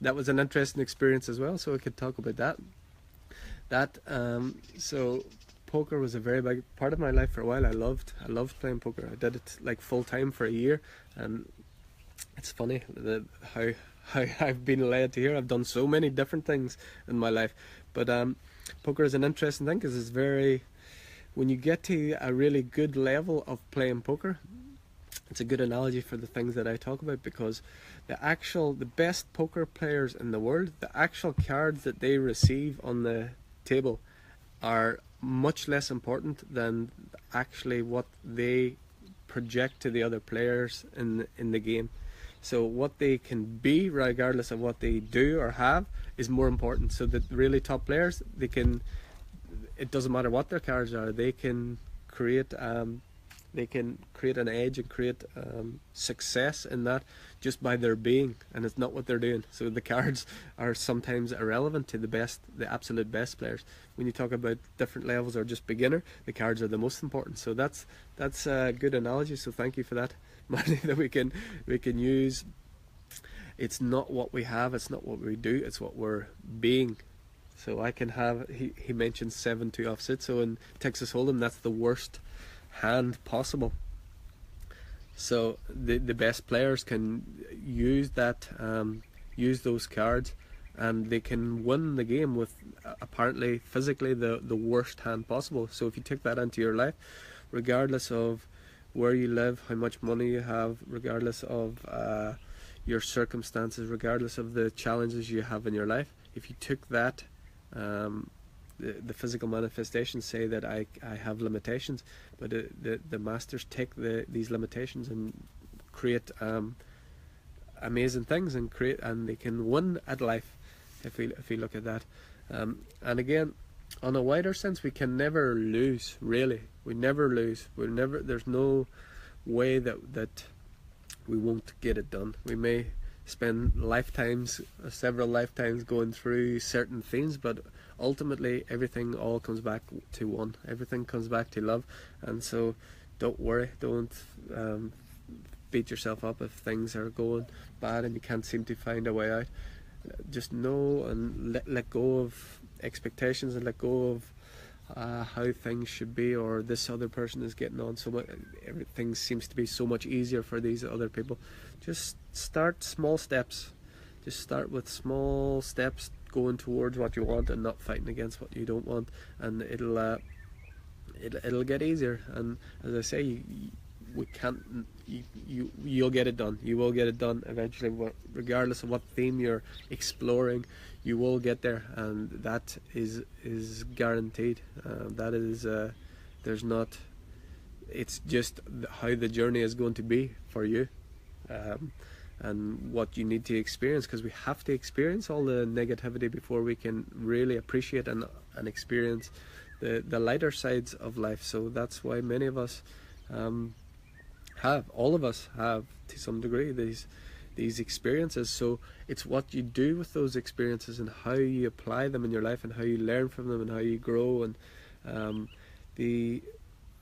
that was an interesting experience as well. So we could talk about that. So poker was a very big part of my life for a while. I loved playing poker. I did it like full time for a year, and it's funny that how I've been led to here. I've done so many different things in my life, but poker is an interesting thing because it's very, when you get to a really good level of playing poker, it's a good analogy for the things that I talk about, because the best poker players in the world, the actual cards that they receive on the table are much less important than actually what they project to the other players in the game. So what they can be, regardless of what they do or have, is more important. So the really top players, it doesn't matter what their cards are, they can create an edge and create success in that just by their being, and it's not what they're doing. So the cards are sometimes irrelevant to the absolute best players. When you talk about different levels or just beginner, the cards are the most important. So that's a good analogy. So thank you for that, Marty, that we can use. It's not what we have, it's not what we do, it's what we're being. So I can have, he mentioned 7-2 offsuit. So in Texas Hold'em, that's the worst hand possible. So the best players can use that, use those cards, and they can win the game with apparently physically the worst hand possible. So if you take that into your life, regardless of where you live, how much money you have, regardless of your circumstances, regardless of the challenges you have in your life, if you took that, the physical manifestations say that I have limitations, but the masters take these limitations and create amazing things, and they can win at life if we look at that. And again, on a wider sense, we can never lose. Really, we never lose. There's no way that we won't get it done. We may spend several lifetimes going through certain things, but ultimately everything all comes back to one. Everything comes back to love. And so don't worry, don't beat yourself up if things are going bad and you can't seem to find a way out. Just know and let go of expectations, and let go of how things should be, or this other person is getting on so much, everything seems to be so much easier for these other people. Just start small steps. Just start with small steps, going towards what you want and not fighting against what you don't want, and it'll get easier. And as I say, you'll get it done. You will get it done eventually, regardless of what theme you're exploring. You will get there, and that is guaranteed. That is there's not. It's just how the journey is going to be for you, and what you need to experience, because we have to experience all the negativity before we can really appreciate and experience the lighter sides of life. So that's why many of us all of us have to some degree these experiences. So it's what you do with those experiences and how you apply them in your life and how you learn from them and how you grow. And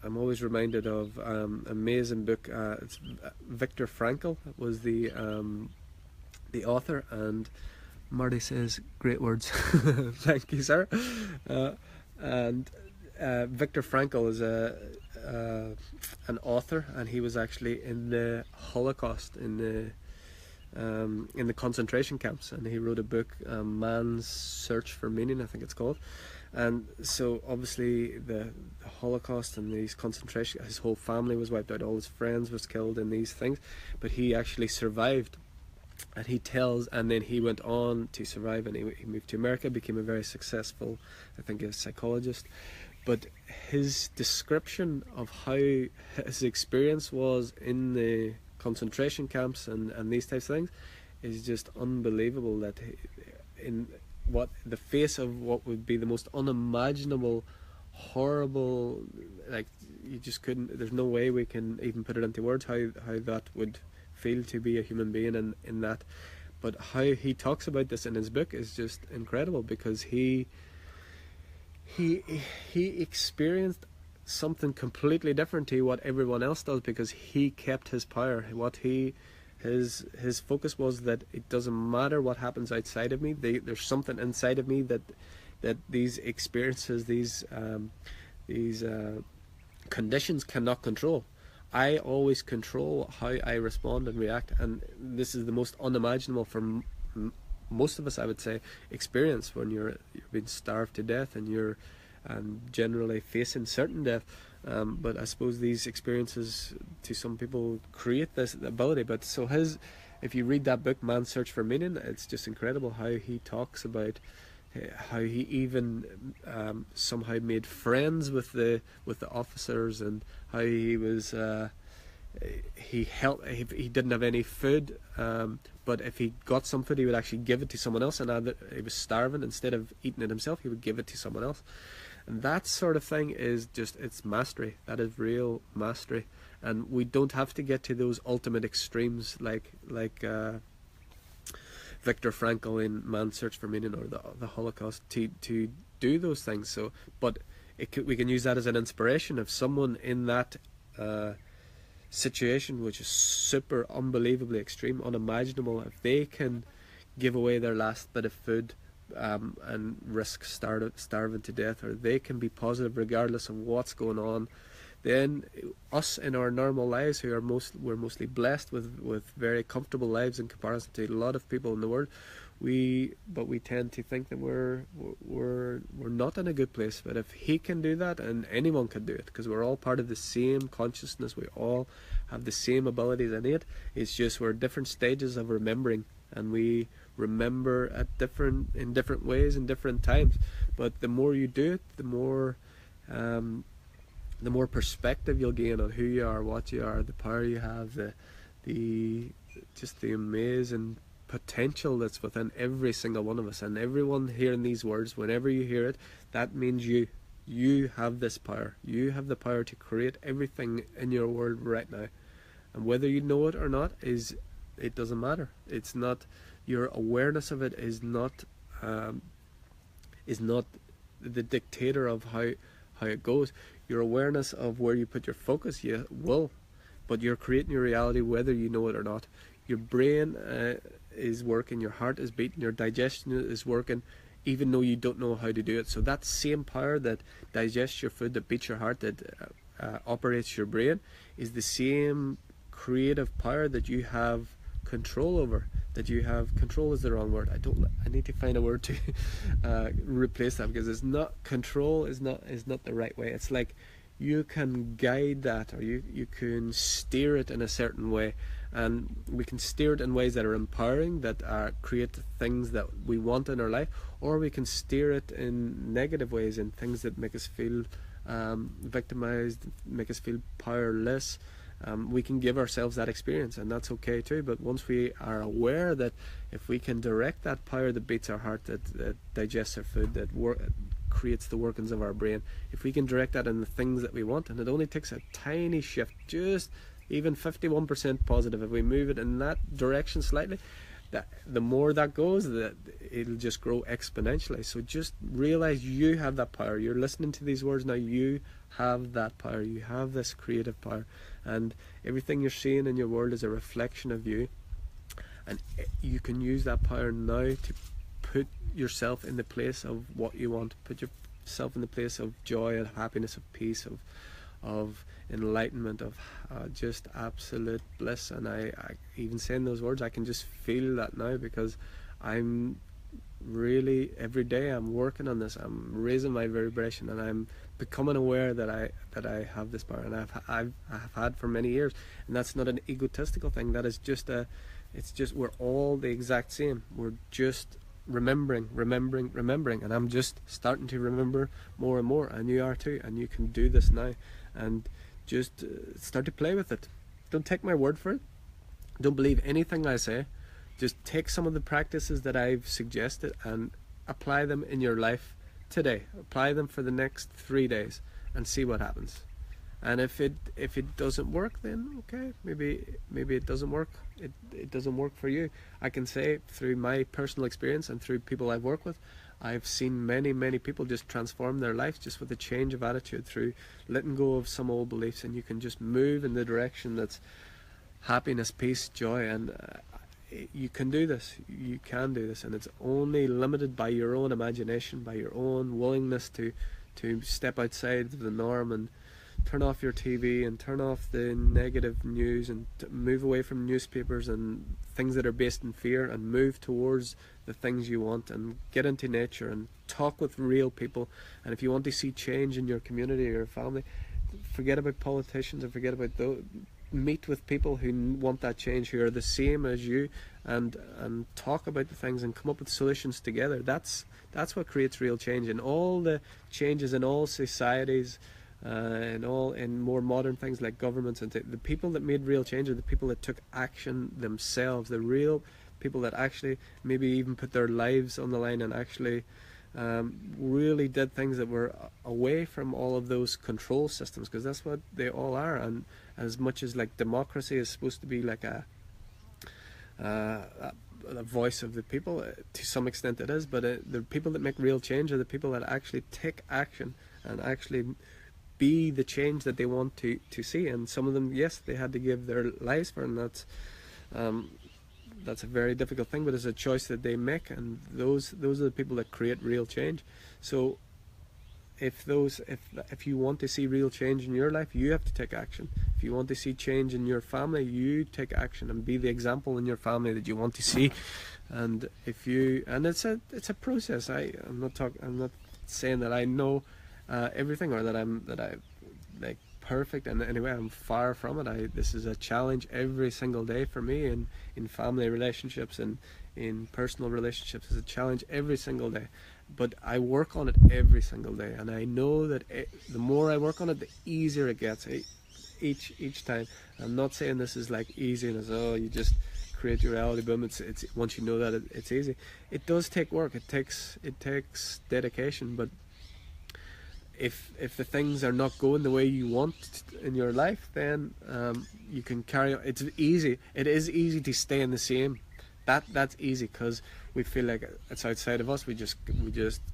I'm always reminded of amazing book. It's Viktor Frankl was the author, and Marty says great words. Thank you, sir. And Viktor Frankl is an author, and he was actually in the Holocaust, in the concentration camps, and he wrote a book, Man's Search for Meaning, I think it's called. And so obviously the Holocaust and these concentration, his whole family was wiped out, all his friends was killed in these things, but he actually survived. And and then he went on to survive, and he moved to America, became a very successful, I think, a psychologist. But his description of how his experience was in the concentration camps and these types of things is just unbelievable. That in the face of what would be the most unimaginable, horrible, like, you just couldn't, there's no way we can even put it into words how that would feel to be a human being in that. But how he talks about this in his book is just incredible, because he experienced something completely different to what everyone else does, because he kept his power. His focus was that it doesn't matter what happens outside of me. There's something inside of me that these experiences, these these conditions cannot control. I always control how I respond and react, and this is the most unimaginable for most of us, I would say, experience when you're being starved to death and you're generally facing certain death. But I suppose these experiences, to some people, create this ability. But so if you read that book, Man's Search for Meaning, it's just incredible how he talks about how he even somehow made friends with the officers, and how he was he didn't have any food, but if he got some food he would actually give it to someone else, and now that he was starving, instead of eating it himself he would give it to someone else. And that sort of thing is just, it's mastery. That is real mastery. And we don't have to get to those ultimate extremes like Viktor Frankl in Man's Search for Meaning, or the Holocaust, to do those things. So, but we can use that as an inspiration. If someone in that situation, which is super unbelievably extreme, unimaginable, if they can give away their last bit of food and risk starving to death, or they can be positive regardless of what's going on, then us in our normal lives, we're mostly blessed with very comfortable lives in comparison to a lot of people in the world. But we tend to think that we're not in a good place. But if he can do that, and anyone can do it, because we're all part of the same consciousness, we all have the same abilities innate. It's just we're different stages of remembering, and we remember in different ways in different times. But the more you do it, the more perspective you'll gain on who you are, what you are, the power you have, the amazing potential that's within every single one of us. And everyone hearing these words, whenever you hear it, that means you have this power. You have the power to create everything in your world right now. And whether you know it or not, it doesn't matter. It's not, your awareness of it is not the dictator of how it goes. Your awareness of where you put your focus, you will, but you're creating your reality whether you know it or not. Your brain is working, your heart is beating, your digestion is working, even though you don't know how to do it. So that same power that digests your food, that beats your heart, that operates your brain, is the same creative power that you have control over. That you have, control is the wrong word. I need to find a word to replace that, because it's not, control is not the right way. It's like you can guide that, or you can steer it in a certain way, and we can steer it in ways that are empowering, that create things that we want in our life, or we can steer it in negative ways, in things that make us feel victimized, make us feel powerless. We can give ourselves that experience, and that's okay too. But once we are aware that if we can direct that power that beats our heart, that digests our food, that creates the workings of our brain, if we can direct that in the things that we want, and it only takes a tiny shift, just even 51% positive, if we move it in that direction slightly, that the more that goes, that it'll just grow exponentially. So just realize you have that power. You're listening to these words now. You have that power. You have this creative power, and everything you're seeing in your world is a reflection of you. And you can use that power now to put yourself in the place of what you want. Put yourself in the place of joy and happiness, of peace, of enlightenment, of just absolute bliss. And I even saying those words, I can just feel that now, because I'm really, every day I'm working on this. I'm raising my vibration, and I'm becoming aware that I have this power, and I've had for many years. And that's not an egotistical thing. That is just it's just, we're all the exact same. We're just remembering, and I'm just starting to remember more and more, and you are too. And you can do this now, and just start to play with it. Don't take my word for it. Don't believe anything I say. Just take some of the practices that I've suggested and apply them in your life today. Apply them for the next 3 days and see what happens. And if it doesn't work, then okay, maybe it doesn't work. It doesn't work for you. I can say through my personal experience and through people I've worked with, I've seen many people just transform their lives just with a change of attitude, through letting go of some old beliefs, and you can just move in the direction that's happiness, peace, joy. And you can do this. You can do this, and it's only limited by your own imagination, by your own willingness to to step outside the norm and turn off your TV and turn off the negative news and move away from newspapers and things that are based in fear and move towards the things you want and get into nature and talk with real people. And if you want to see change in your community or your family, forget about politicians and forget about those. Meet with people who want that change, who are the same as you, and talk about the things and come up with solutions together. That's what creates real change. And all the changes in all societies, in more modern things like governments, and the people that made real change are the people that took action themselves, the real people that actually maybe even put their lives on the line and actually really did things that were away from all of those control systems, because that's what they all are. And as much as like democracy is supposed to be like a voice of the people, to some extent it is, but the people that make real change are the people that actually take action and actually be the change that they want to see. And some of them, yes, they had to give their lives for it, and that's a very difficult thing, but it's a choice that they make, and those are the people that create real change. So if you want to see real change in your life, you have to take action. If you want to see change in your family, you take action and be the example in your family that you want to see. And it's a process. I'm not saying that I know everything, or that I like perfect, and anyway, I'm far from it. This is a challenge every single day for me, in family relationships and in personal relationships. It's a challenge every single day, but I work on it every single day, and I know that the more I work on it, the easier it gets each time. I'm not saying this is like easy and you just create your reality, boom, it's once you know that it's easy. It does take work. It takes dedication, but if the things are not going the way you want in your life, then you can carry on. It's easy. It is easy to stay in the same. That's easy, because we feel like it's outside of us. We just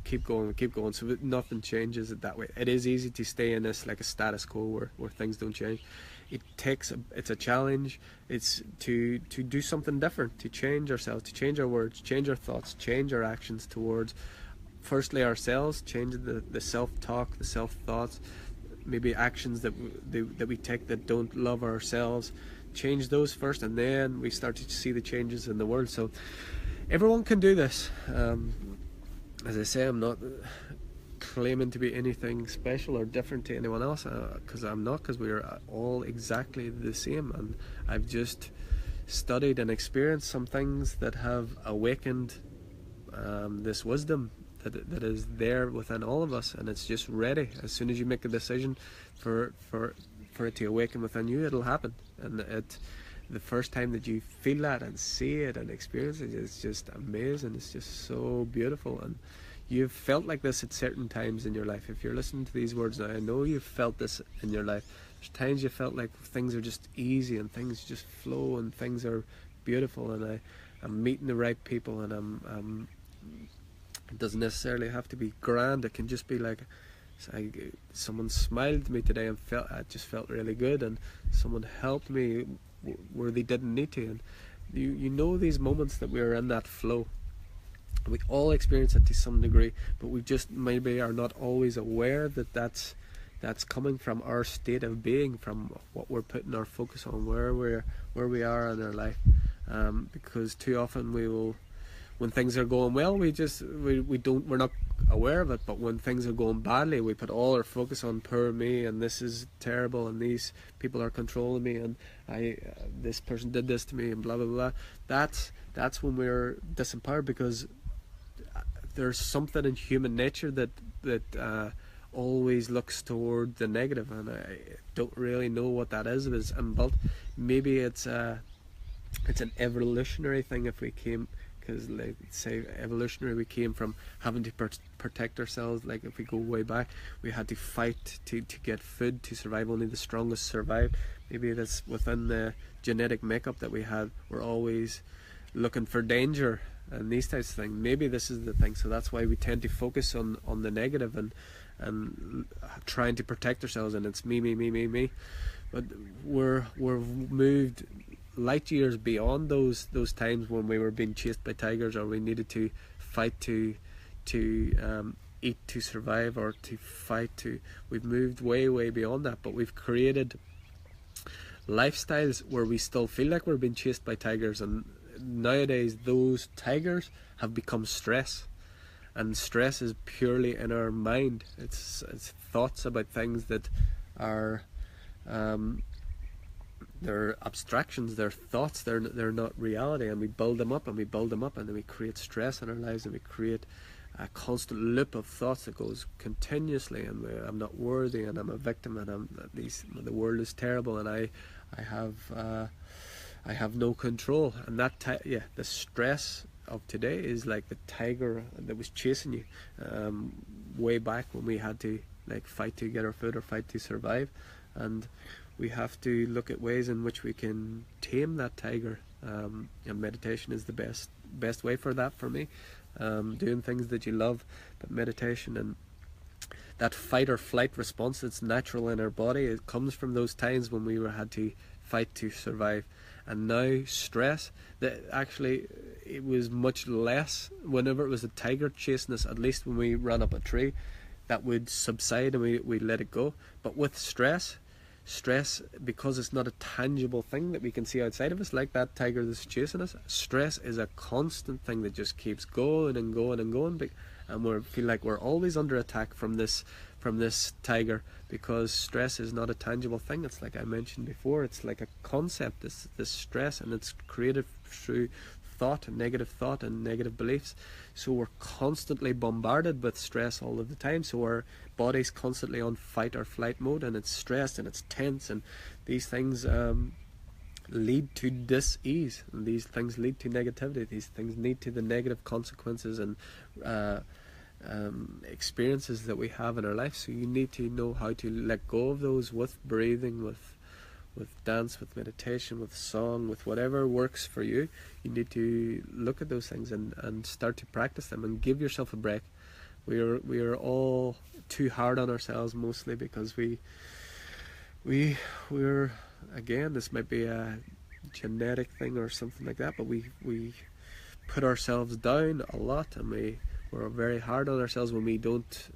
keep going. So nothing changes it that way. It is easy to stay in this like a status quo where things don't change. It's a challenge. It's to do something different, to change ourselves, to change our words, change our thoughts, change our actions towards, firstly, ourselves, change the self-talk, the self-thoughts, maybe actions that we take that don't love ourselves. Change those first, and then we start to see the changes in the world. So everyone can do this. As I say, I'm not claiming to be anything special or different to anyone else, because I'm not, because we are all exactly the same. And I've just studied and experienced some things that have awakened this wisdom that is there within all of us, and it's just ready. As soon as you make a decision for it to awaken within you, it'll happen. And the first time that you feel that and see it and experience it, it's just amazing. It's just so beautiful. And you've felt like this at certain times in your life. If you're listening to these words now, I know you've felt this in your life. There's times you felt like things are just easy and things just flow and things are beautiful, and I'm meeting the right people, and it doesn't necessarily have to be grand. It can just be like someone smiled at me today and I just felt really good, and someone helped me where they didn't need to. And you know these moments that we're in that flow. We all experience it to some degree, but we just maybe are not always aware that that's coming from our state of being, from what we're putting our focus on, where we are in our life. Because too often when things are going well, we're not aware of it. But when things are going badly, we put all our focus on poor me, and this is terrible, and these people are controlling me, and this person did this to me, and blah blah blah. That's when we're disempowered, because there's something in human nature that always looks toward the negative, and I don't really know what that is. But maybe it's an evolutionary thing. If we came, because like say evolutionary, we came from having to protect ourselves. Like if we go way back, we had to fight to get food to survive. Only the strongest survived. Maybe that's within the genetic makeup that we had. We're always looking for danger and these types of things. Maybe this is the thing. So that's why we tend to focus on the negative and trying to protect ourselves, and it's me. But we're moved light years beyond those times when we were being chased by tigers, or we needed to fight to eat to survive or to fight to. We've moved way beyond that, but we've created lifestyles where we still feel like we're being chased by tigers, and nowadays those tigers have become stress, and stress is purely in our mind. It's thoughts about things that are they're abstractions, they're thoughts, they're not reality, and we build them up and we build them up, and then we create stress in our lives, and we create a constant loop of thoughts that goes continuously, and I'm not worthy, and I'm a victim, and the world is terrible, and I have no control. And that the stress of today is like the tiger that was chasing you way back when we had to like fight to get our food or fight to survive. And we have to look at ways in which we can tame that tiger, and meditation is the best way for that for me. Doing things that you love, but meditation and that fight or flight response that's natural in our body, it comes from those times when we had to fight to survive. And now stress, that actually it was much less whenever it was a tiger chasing us. At least when we ran up a tree, that would subside and we let it go. But with stress, because it's not a tangible thing that we can see outside of us, like that tiger that's chasing us, stress is a constant thing that just keeps going and going and going, and we feel like we're always under attack from this tiger, because stress is not a tangible thing. It's like I mentioned before, it's like a concept, this stress, and it's created through thought and negative beliefs. So we're constantly bombarded with stress all of the time, so our body's constantly on fight or flight mode, and it's stressed and it's tense, and these things lead to dis-ease, and these things lead to negativity, these things lead to the negative consequences and experiences that we have in our life. So you need to know how to let go of those with breathing, with dance, with meditation, with song, with whatever works for you. You need to look at those things and start to practice them and give yourself a break. We are all too hard on ourselves, mostly because we're again, this might be a genetic thing or something like that, but we put ourselves down a lot, and we're very hard on ourselves when we don't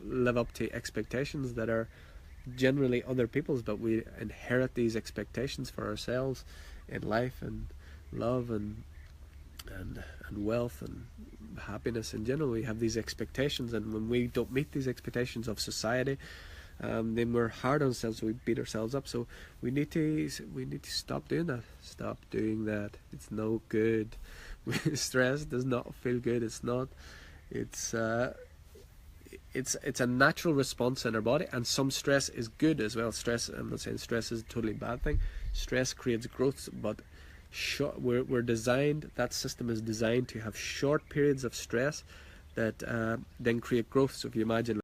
live up to expectations that are generally other people's, but we inherit these expectations for ourselves in life and love and wealth and happiness in general. We have these expectations, and when we don't meet these expectations of society, then we're hard on ourselves, so we beat ourselves up. So we need to stop doing that. Stop doing that. It's no good. Stress does not feel good. It's not. It's a natural response in our body, and some stress is good as well. Stress, I'm not saying stress is a totally bad thing. Stress creates growth, but we're designed, that system is designed to have short periods of stress that then create growth. So if you imagine